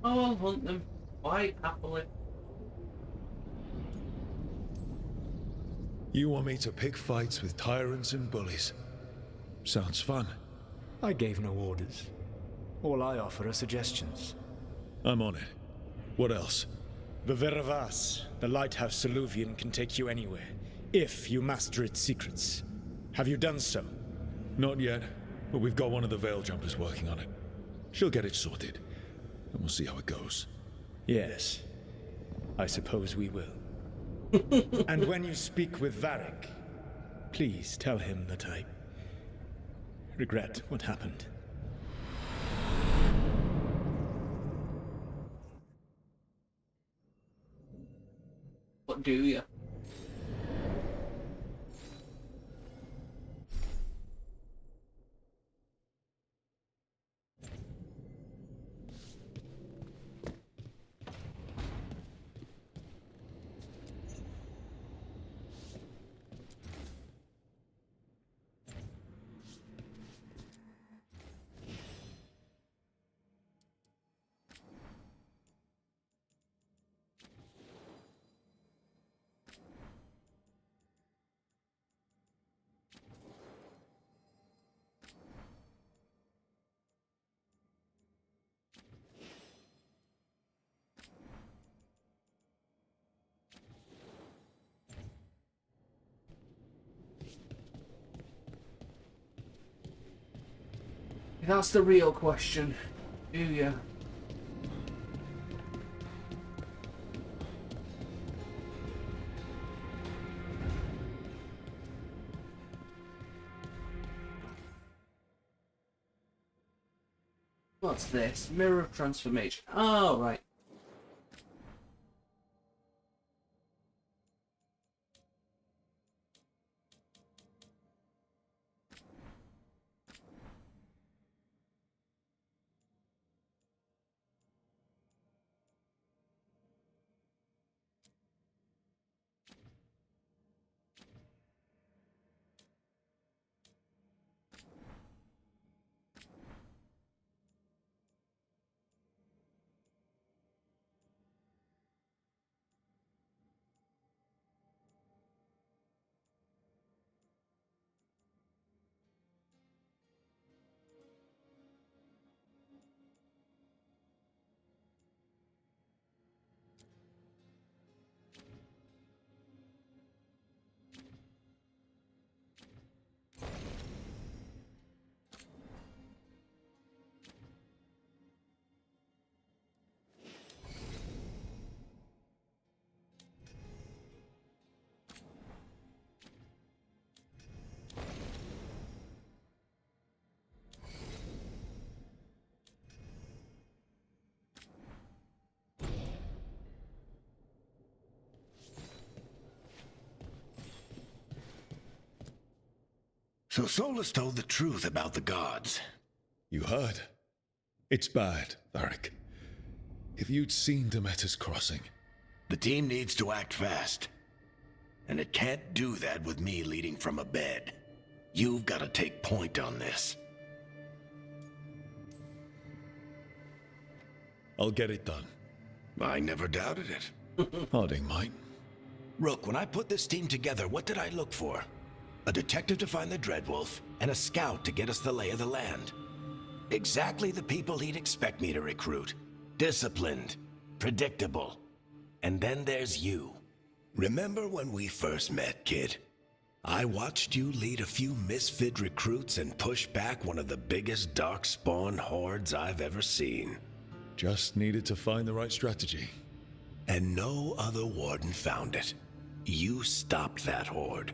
Oh, I'll hunt them. Quite happily. You want me to pick fights with tyrants and bullies? Sounds fun. I gave no orders. All I offer are suggestions. I'm on it. What else? The Veravas, the lighthouse Soluvian, can take you anywhere, if you master its secrets. Have you done so? Not yet, but we've got one of the Veil Jumpers working on it. She'll get it sorted, and we'll see how it goes. Yes, I suppose we will. And when you speak with Varric, please tell him that I regret what happened. What do you? That's the real question. Do you? What's this? Mirror of Transformation. Oh, right. So Solus told the truth about the gods. You heard? It's bad, Varric. If you'd seen Demeter's crossing... The team needs to act fast. And it can't do that with me leading from a bed. You've got to take point on this. I'll get it done. I never doubted it. Harding might. Rook, when I put this team together, what did I look for? A detective to find the Dreadwolf, and a scout to get us the lay of the land. Exactly the people he'd expect me to recruit. Disciplined, predictable. And then there's you. Remember when we first met, kid? I watched you lead a few misfit recruits and push back one of the biggest darkspawn hordes I've ever seen. Just needed to find the right strategy. And no other warden found it. You stopped that horde.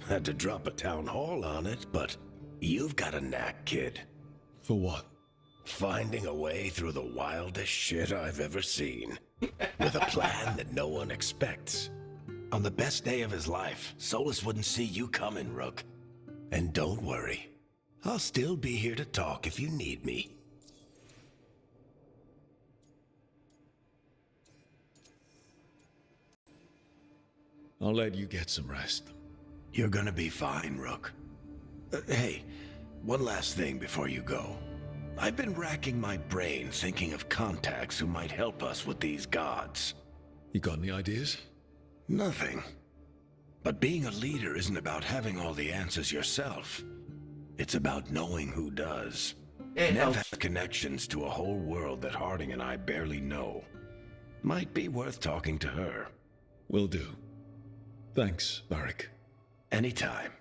Had to drop a town hall on it, but you've got a knack, kid. For what? Finding a way through the wildest shit I've ever seen. With a plan that no one expects. On the best day of his life, Solus wouldn't see you coming, Rook. And don't worry. I'll still be here to talk if you need me. I'll let you get some rest. You're gonna be fine, Rook. Hey, one last thing before you go. I've been racking my brain thinking of contacts who might help us with these gods. You got any ideas? Nothing. But being a leader isn't about having all the answers yourself. It's about knowing who does. Nev has connections to a whole world that Harding and I barely know. Might be worth talking to her. Will do. Thanks, Varric. Anytime.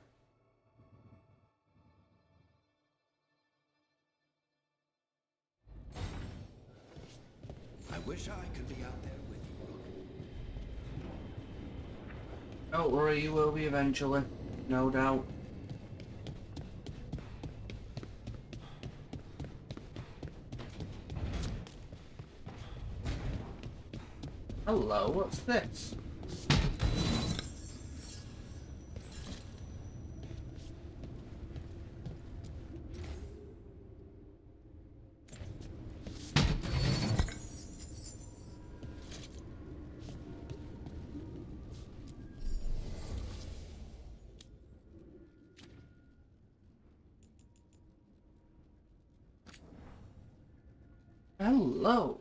I wish I could be out there with you, Rook. Don't worry, you will be eventually. No doubt. Hello, what's this? Hello.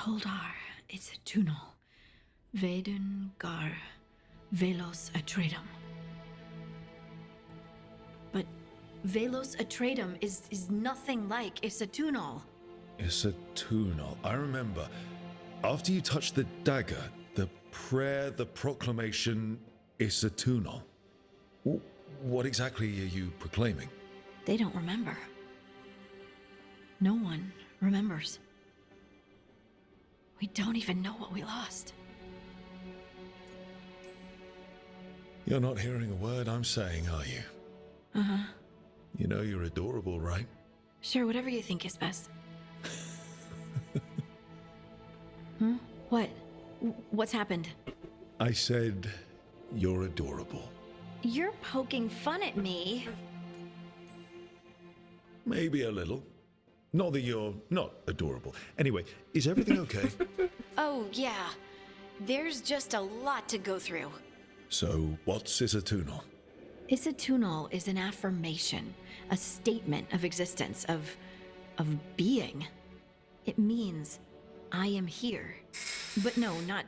Koldar, it's a Tunal. Vedun Gar, Velos Atredum. But Velos Atredum is nothing like Isatunal. Isatunal. I remember. After you touched the dagger, the prayer, the proclamation, Isatunal. What exactly are you proclaiming? They don't remember. No one remembers. We don't even know what we lost. You're not hearing a word I'm saying, are you? Uh-huh. You know you're adorable, right? Sure, whatever you think is best. Hmm? What? What's happened? I said you're adorable. You're poking fun at me. Maybe a little. Not that you're not adorable. Anyway, is everything okay? Oh, yeah. There's just a lot to go through. So, what's Isatunal? Isatunal is an affirmation, a statement of existence, of being. It means I am here. But no, not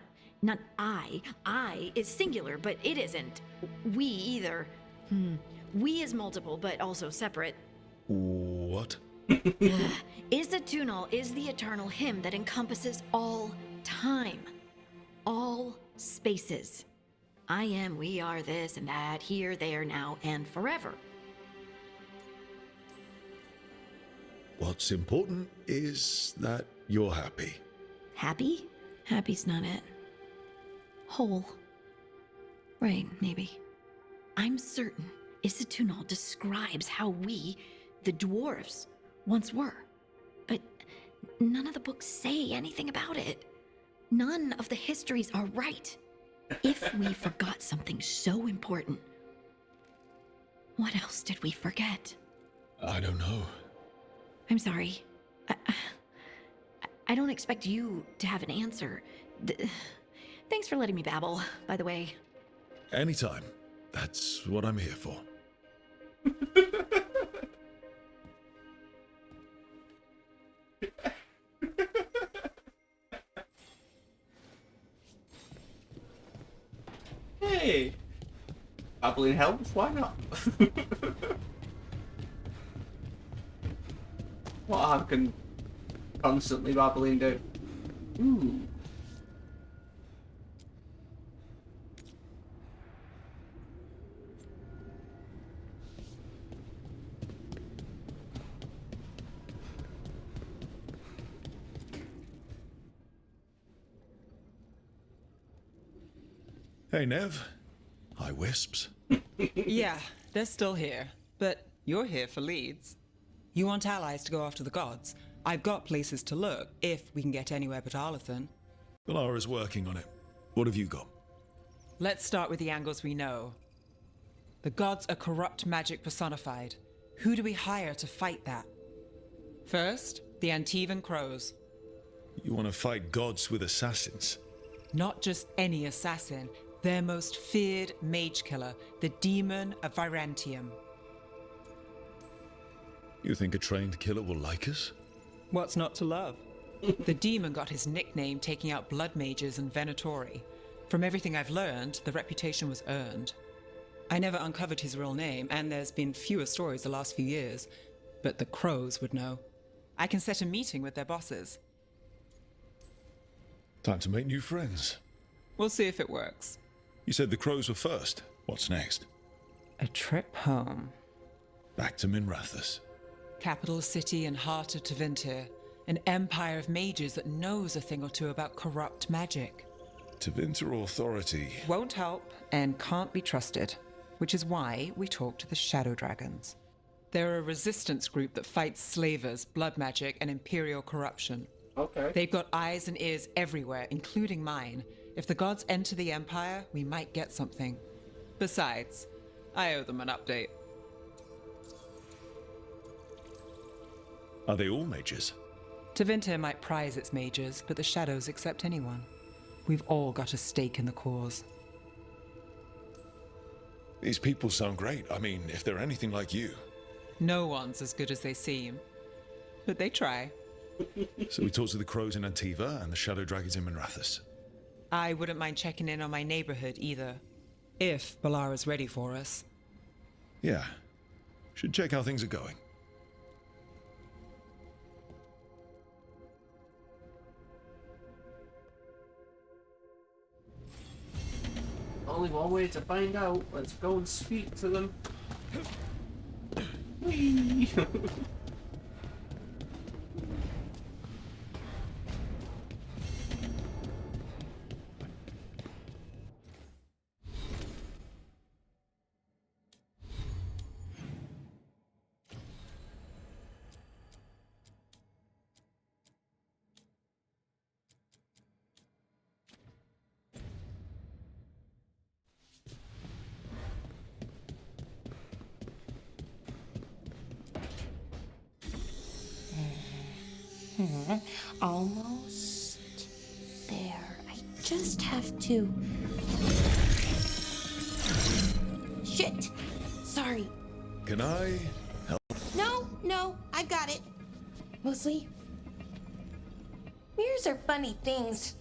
I. I is singular, but it isn't. We either. We is multiple, but also separate. What? Isatunal is the eternal hymn that encompasses all time, all spaces. I am, we are, this and that, here, there, now, and forever. What's important is that you're happy. Happy? Happy's not it. Whole. Right, maybe. I'm certain Isatunal describes how we, the dwarves, once were. But none of the books say anything about it. None of the histories are right. If we forgot something so important, what else did we forget? I don't know. I'm sorry. I don't expect you to have an answer. Thanks for letting me babble, by the way. Anytime. That's what I'm here for. Hey! Babbling helps, why not? What harm can constantly babbling do? Ooh. Hey, Nev. Hi, Wisps. Yeah, they're still here, but you're here for leads. You want allies to go after the gods? I've got places to look, if we can get anywhere but Arlathan. Valara's working on it. What have you got? Let's start with the angles we know. The gods are corrupt magic personified. Who do we hire to fight that? First, the Antivan Crows. You want to fight gods with assassins? Not just any assassin, their most feared mage killer, the Demon of Virantium. You think a trained killer will like us? What's not to love? The demon got his nickname taking out blood mages and Venatori. From everything I've learned, the reputation was earned. I never uncovered his real name, and there's been fewer stories the last few years, but the Crows would know. I can set a meeting with their bosses. Time to make new friends. We'll see if it works. You said the Crows were first. What's next? A trip home. Back to Minrathous. Capital city and heart of Tevinter. An empire of mages that knows a thing or two about corrupt magic. Tevinter authority. Won't help and can't be trusted, which is why we talk to the Shadow Dragons. They're a resistance group that fights slavers, blood magic, and imperial corruption. Okay. They've got eyes and ears everywhere, including mine. If the gods enter the Empire, we might get something. Besides, I owe them an update. Are they all mages? Tevinter might prize its mages, but the Shadows accept anyone. We've all got a stake in the cause. These people sound great. I mean, if they're anything like you. No one's as good as they seem. But they try. So we talked to the crows in Antiva and the shadow dragons in Minrathous. I wouldn't mind checking in on my neighborhood either, if Balara's ready for us. Yeah. Should check how things are going. Only one way to find out. Let's go and speak to them. Whee! Almost there. I just have to... Shit! Sorry. Can I help? No, I've got it. Mostly. Mirrors are funny things,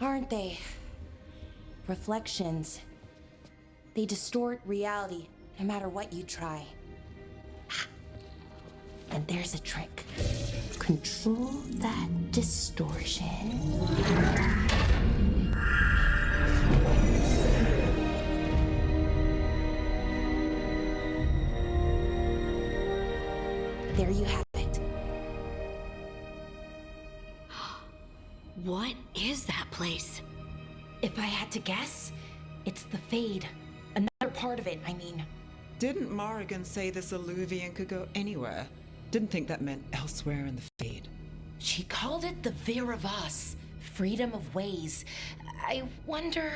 aren't they? Reflections. They distort reality, no matter what you try. And there's a trick. Control that distortion. There you have it. What is that place? If I had to guess, it's the Fade. Another part of it, I mean. Didn't Morrigan say this Alluvian could go anywhere? Didn't think that meant elsewhere in the Fade. She called it the Vir of Us, freedom of ways. I wonder...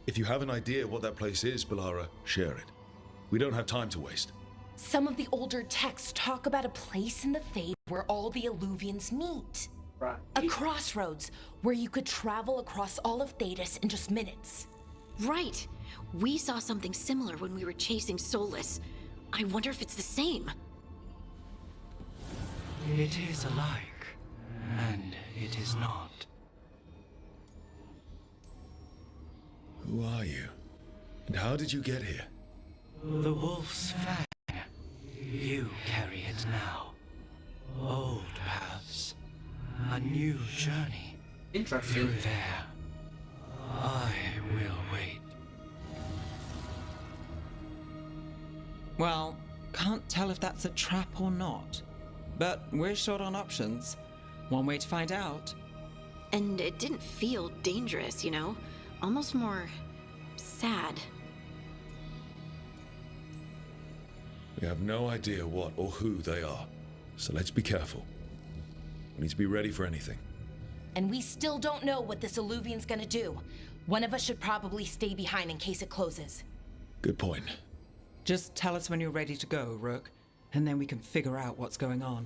If you have an idea what that place is, Balara, share it. We don't have time to waste. Some of the older texts talk about a place in the Fade where all the Alluvians meet. Right. A crossroads where you could travel across all of Thedas in just minutes. Right. We saw something similar when we were chasing Solus. I wonder if it's the same. It is alike, and it is not. Who are you? And how did you get here? The Wolf's Fang. You carry it now. Old paths. A new journey. Interesting. Through there. I will wait. Well, can't tell if that's a trap or not. But we're short on options. One way to find out. And it didn't feel dangerous, you know? Almost more... sad. We have no idea what or who they are, so let's be careful. We need to be ready for anything. And we still don't know what this Alluvian's gonna do. One of us should probably stay behind in case it closes. Good point. Just tell us when you're ready to go, Rook, and then we can figure out what's going on.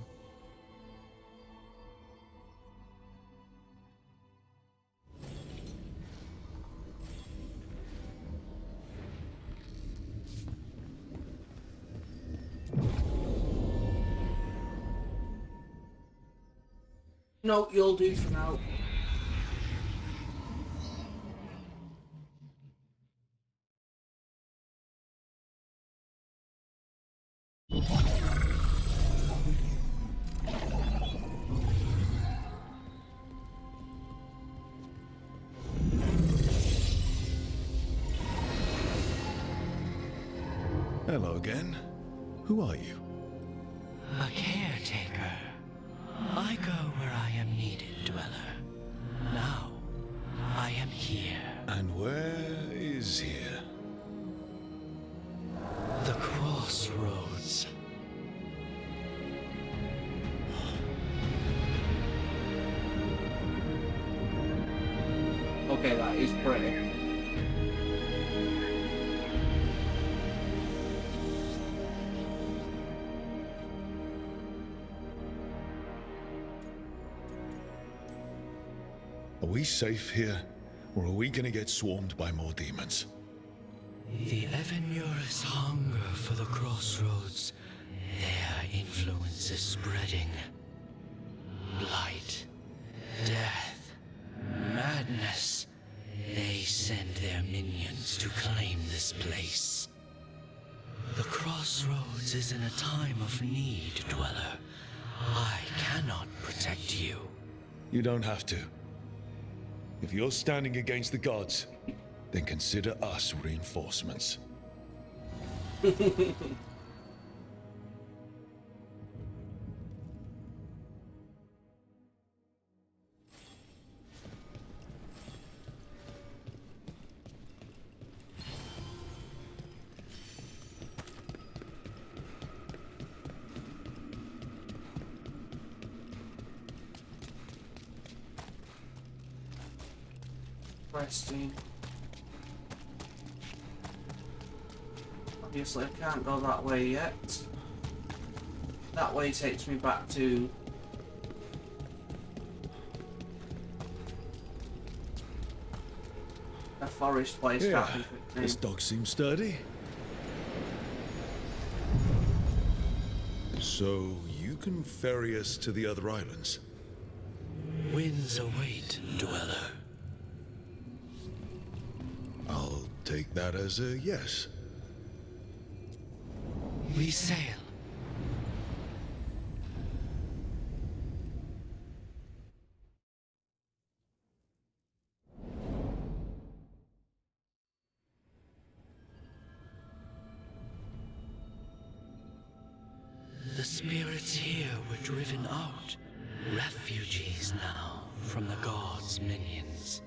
No, you'll do for now. Hello again. Who are you? A caretaker. I go where I am needed, Dweller. Now, I am here. And where is here? The crossroads. Okay, that is pretty. Are we safe here, or are we gonna get swarmed by more demons? The Evenurus hunger for the crossroads. Their influence is spreading. Blight, death, madness. They send their minions to claim this place. The crossroads is in a time of need, Dweller. I cannot protect you. You don't have to. If you're standing against the gods, then consider us reinforcements. Interesting. Obviously I can't go that way yet. That way takes me back to a forest place. Yeah, this dog seems sturdy. So you can ferry us to the other islands? Winds await, Dweller. I'll take that as a yes. We sail. The spirits here were driven out, refugees now from the gods' minions.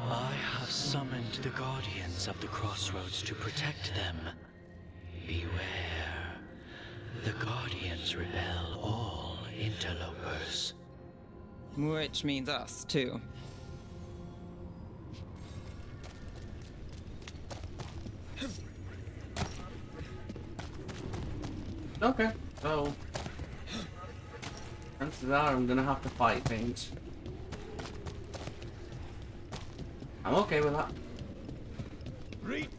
I have summoned the guardians of the crossroads to protect them. Beware. The guardians repel all interlopers. Which means us, too. Okay, so chances are I'm gonna have to fight things. I'm okay with that. Read.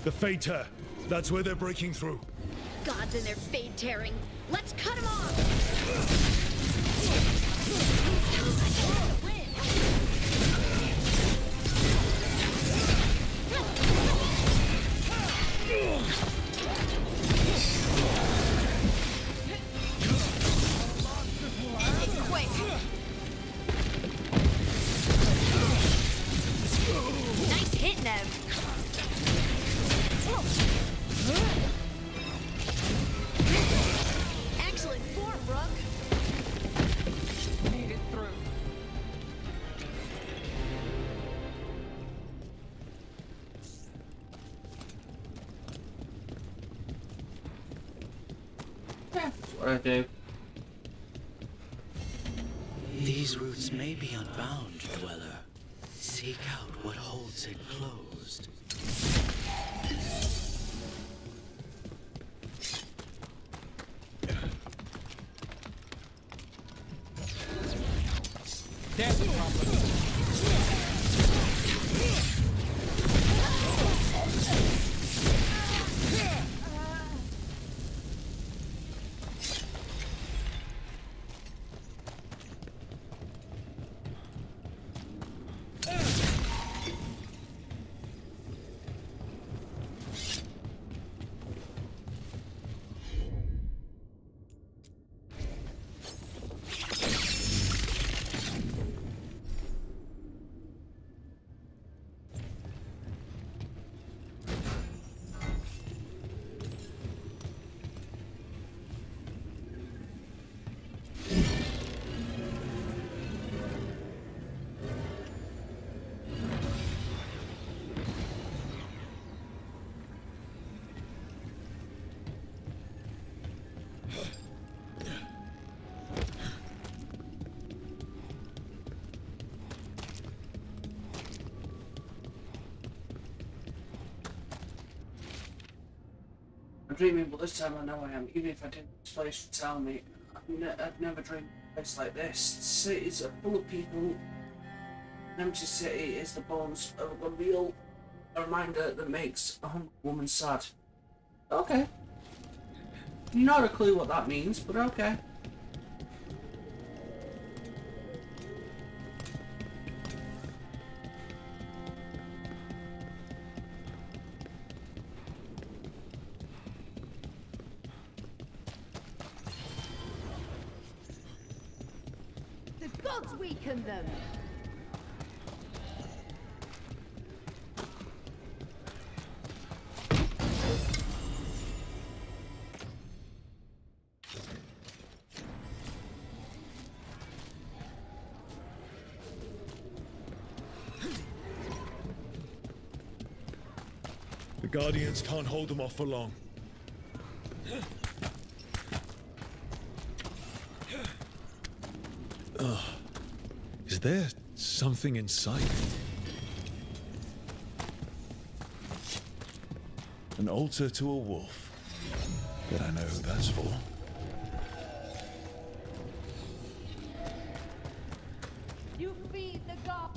The Fade Tear. That's where they're breaking through. Gods and their fade tearing. Let's cut them off! Nice hit, Nev. Excellent form, Rook. Made it through. Yeah, that's what I do. These roots may be unbound, Dweller. Seek out what holds it closed. There's a problem. I'm dreaming, but this time I know I am. Even if I didn't, this place would tell me. I'd never dream. It's like this. Cities are full of people. An empty city is the bones of a real reminder that makes a hungry woman sad. Okay. Not a clue what that means, but okay. The gods weaken them! The Guardians can't hold them off for long. Is there something inside? An altar to a wolf. Bet I know who that's for. You feed the god!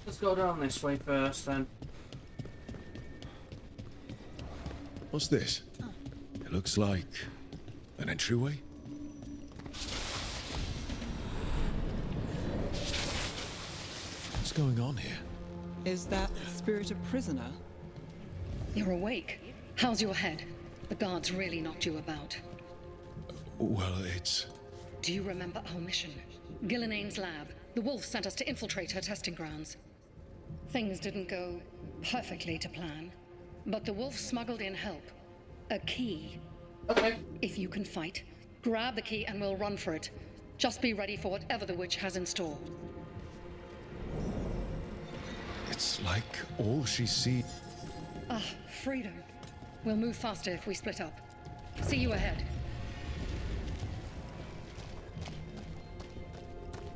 Let's go down this way first, then. What's this? It looks like an entryway. What's going on here? Is that spirit a prisoner? You're awake. How's your head? The guards really knocked you about. Well, it's... Do you remember our mission? Gillinane's lab. The wolf sent us to infiltrate her testing grounds. Things didn't go perfectly to plan, but the wolf smuggled in help. A key. Okay. If you can fight, grab the key and we'll run for it. Just be ready for whatever the witch has in store. It's like all she sees... Ah, freedom. We'll move faster if we split up. See you ahead.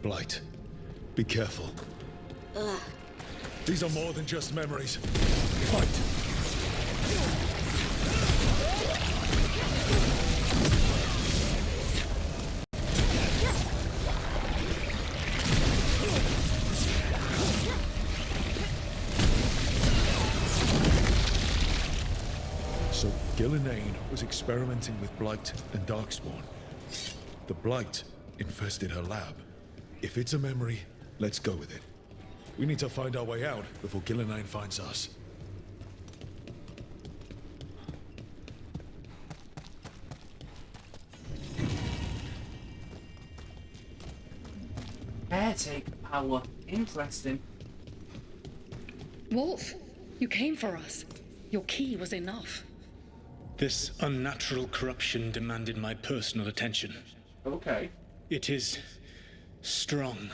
Blight, be careful. Ugh. These are more than just memories. Fight! So Gillinane was experimenting with Blight and Darkspawn. The Blight infested her lab. If it's a memory, let's go with it. We need to find our way out before Gillinane finds us. Caretaker power. Interesting. Wolf, you came for us. Your key was enough. This unnatural corruption demanded my personal attention. Okay. It is strong.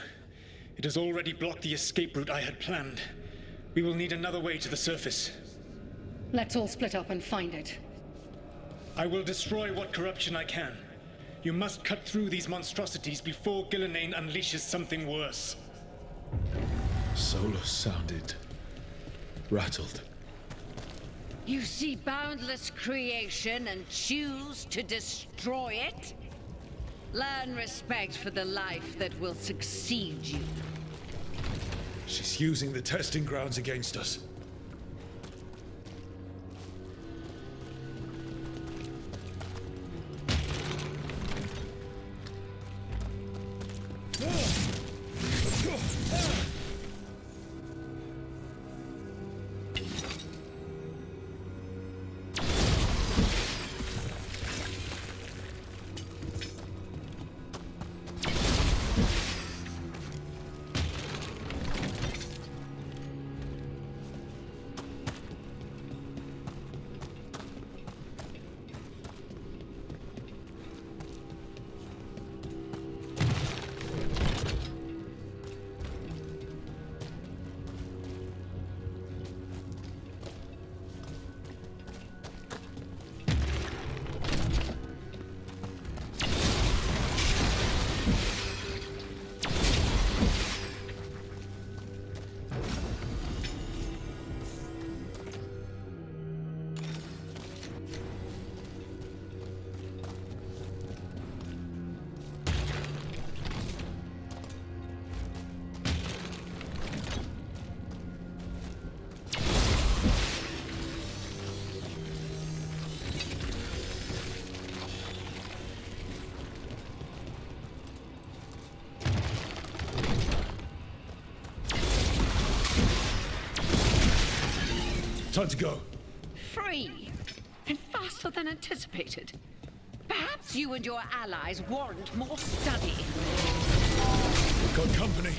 It has already blocked the escape route I had planned. We will need another way to the surface. Let's all split up and find it. I will destroy what corruption I can. You must cut through these monstrosities before Gillinane unleashes something worse. Solus sounded... rattled. You see boundless creation and choose to destroy it? Learn respect for the life that will succeed you. She's using the testing grounds against us. Time to go. Free. And faster than anticipated. Perhaps you and your allies warrant more study. We've got company.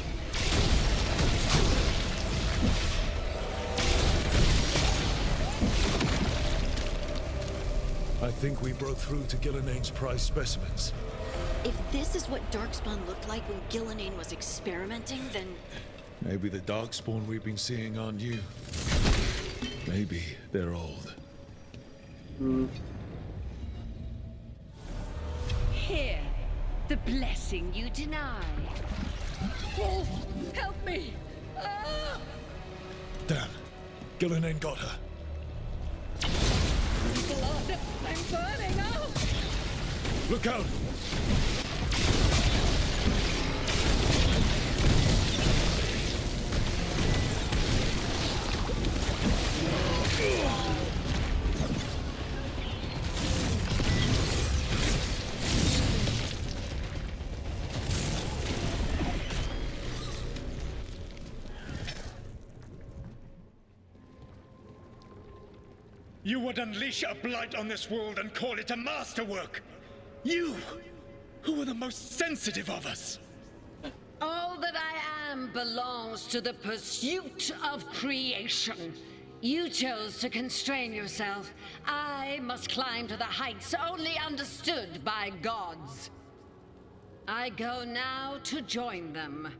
I think we broke through to Gillinane's prized specimens. If this is what Darkspawn looked like when Gillinane was experimenting, then... Maybe the Darkspawn we've been seeing aren't you. Maybe they're old. Here, the blessing you deny. Wolf, help me! Ah! Damn, Gillinane got her. Blood, I'm burning out! Look out! You would unleash a blight on this world and call it a masterwork! You, who are the most sensitive of us! All that I am belongs to the pursuit of creation. You chose to constrain yourself. I must climb to the heights only understood by gods. I go now to join them.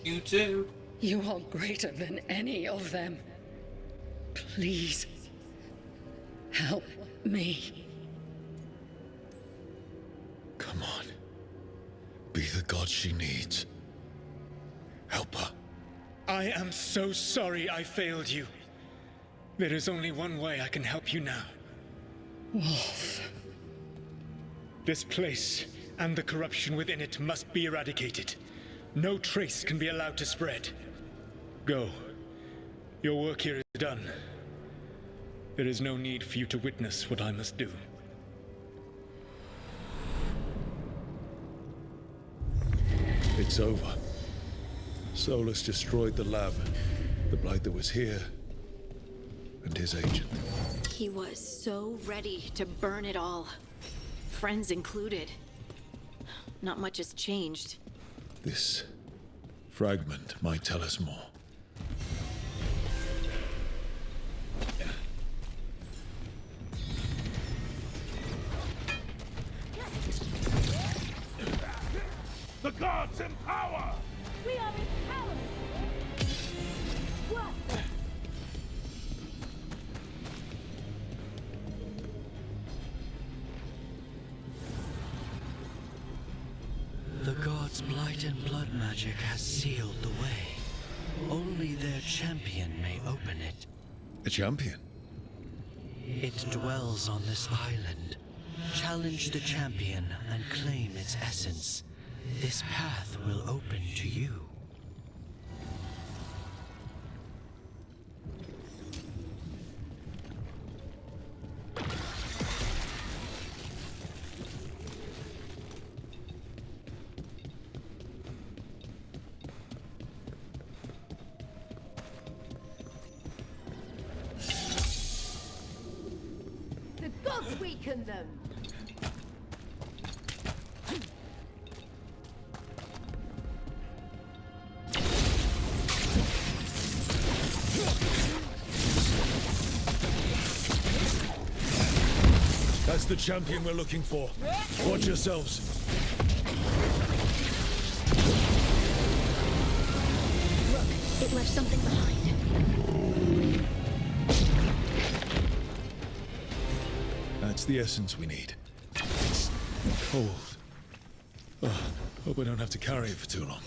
You too. You are greater than any of them. Please, help me. Come on. Be the god she needs. Help her. I am so sorry I failed you. There is only one way I can help you now. Wolf. This place and the corruption within it must be eradicated. No trace can be allowed to spread. Go. Your work here is done. There is no need for you to witness what I must do. It's over. Solus destroyed the lab, the blight that was here, and his agent. He was so ready to burn it all. Friends included. Not much has changed. This fragment might tell us more. The gods in power! We are empowered! What? The gods' blight and blood magic has sealed the way. Only their champion may open it. A champion? It dwells on this island. Challenge the champion and claim its essence. this path will open to you. The gods weaken them! That's the champion we're looking for. Watch yourselves. Look, it left something behind. That's the essence we need. It's cold. Oh, hope I don't have to carry it for too long.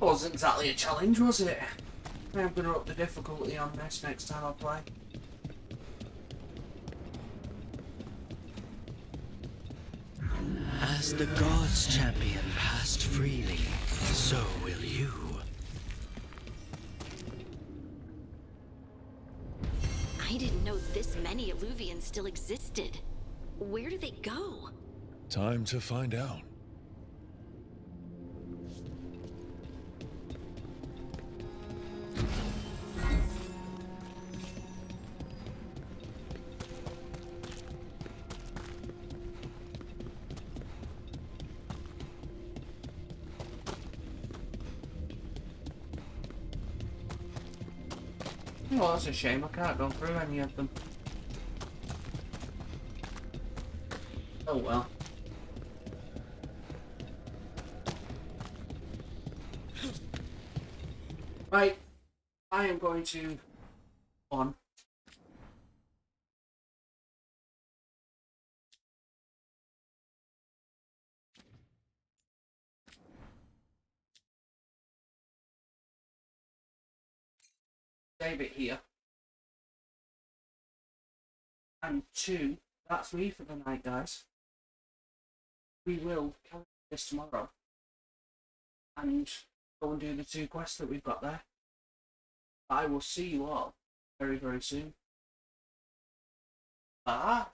Wasn't exactly a challenge, was it? I'm gonna up the difficulty on this next time I play. As the gods' champion passed freely, so will you. I didn't know this many Illuvians still existed. Where do they go? Time to find out. Oh, that's a shame. I can't go through any of them. Oh well. Right. I am going to on. Save it here. And 2, that's me for the night, guys. We will carry this tomorrow and go and do the 2 quests that we've got there. I will see you all very, very soon. Bye.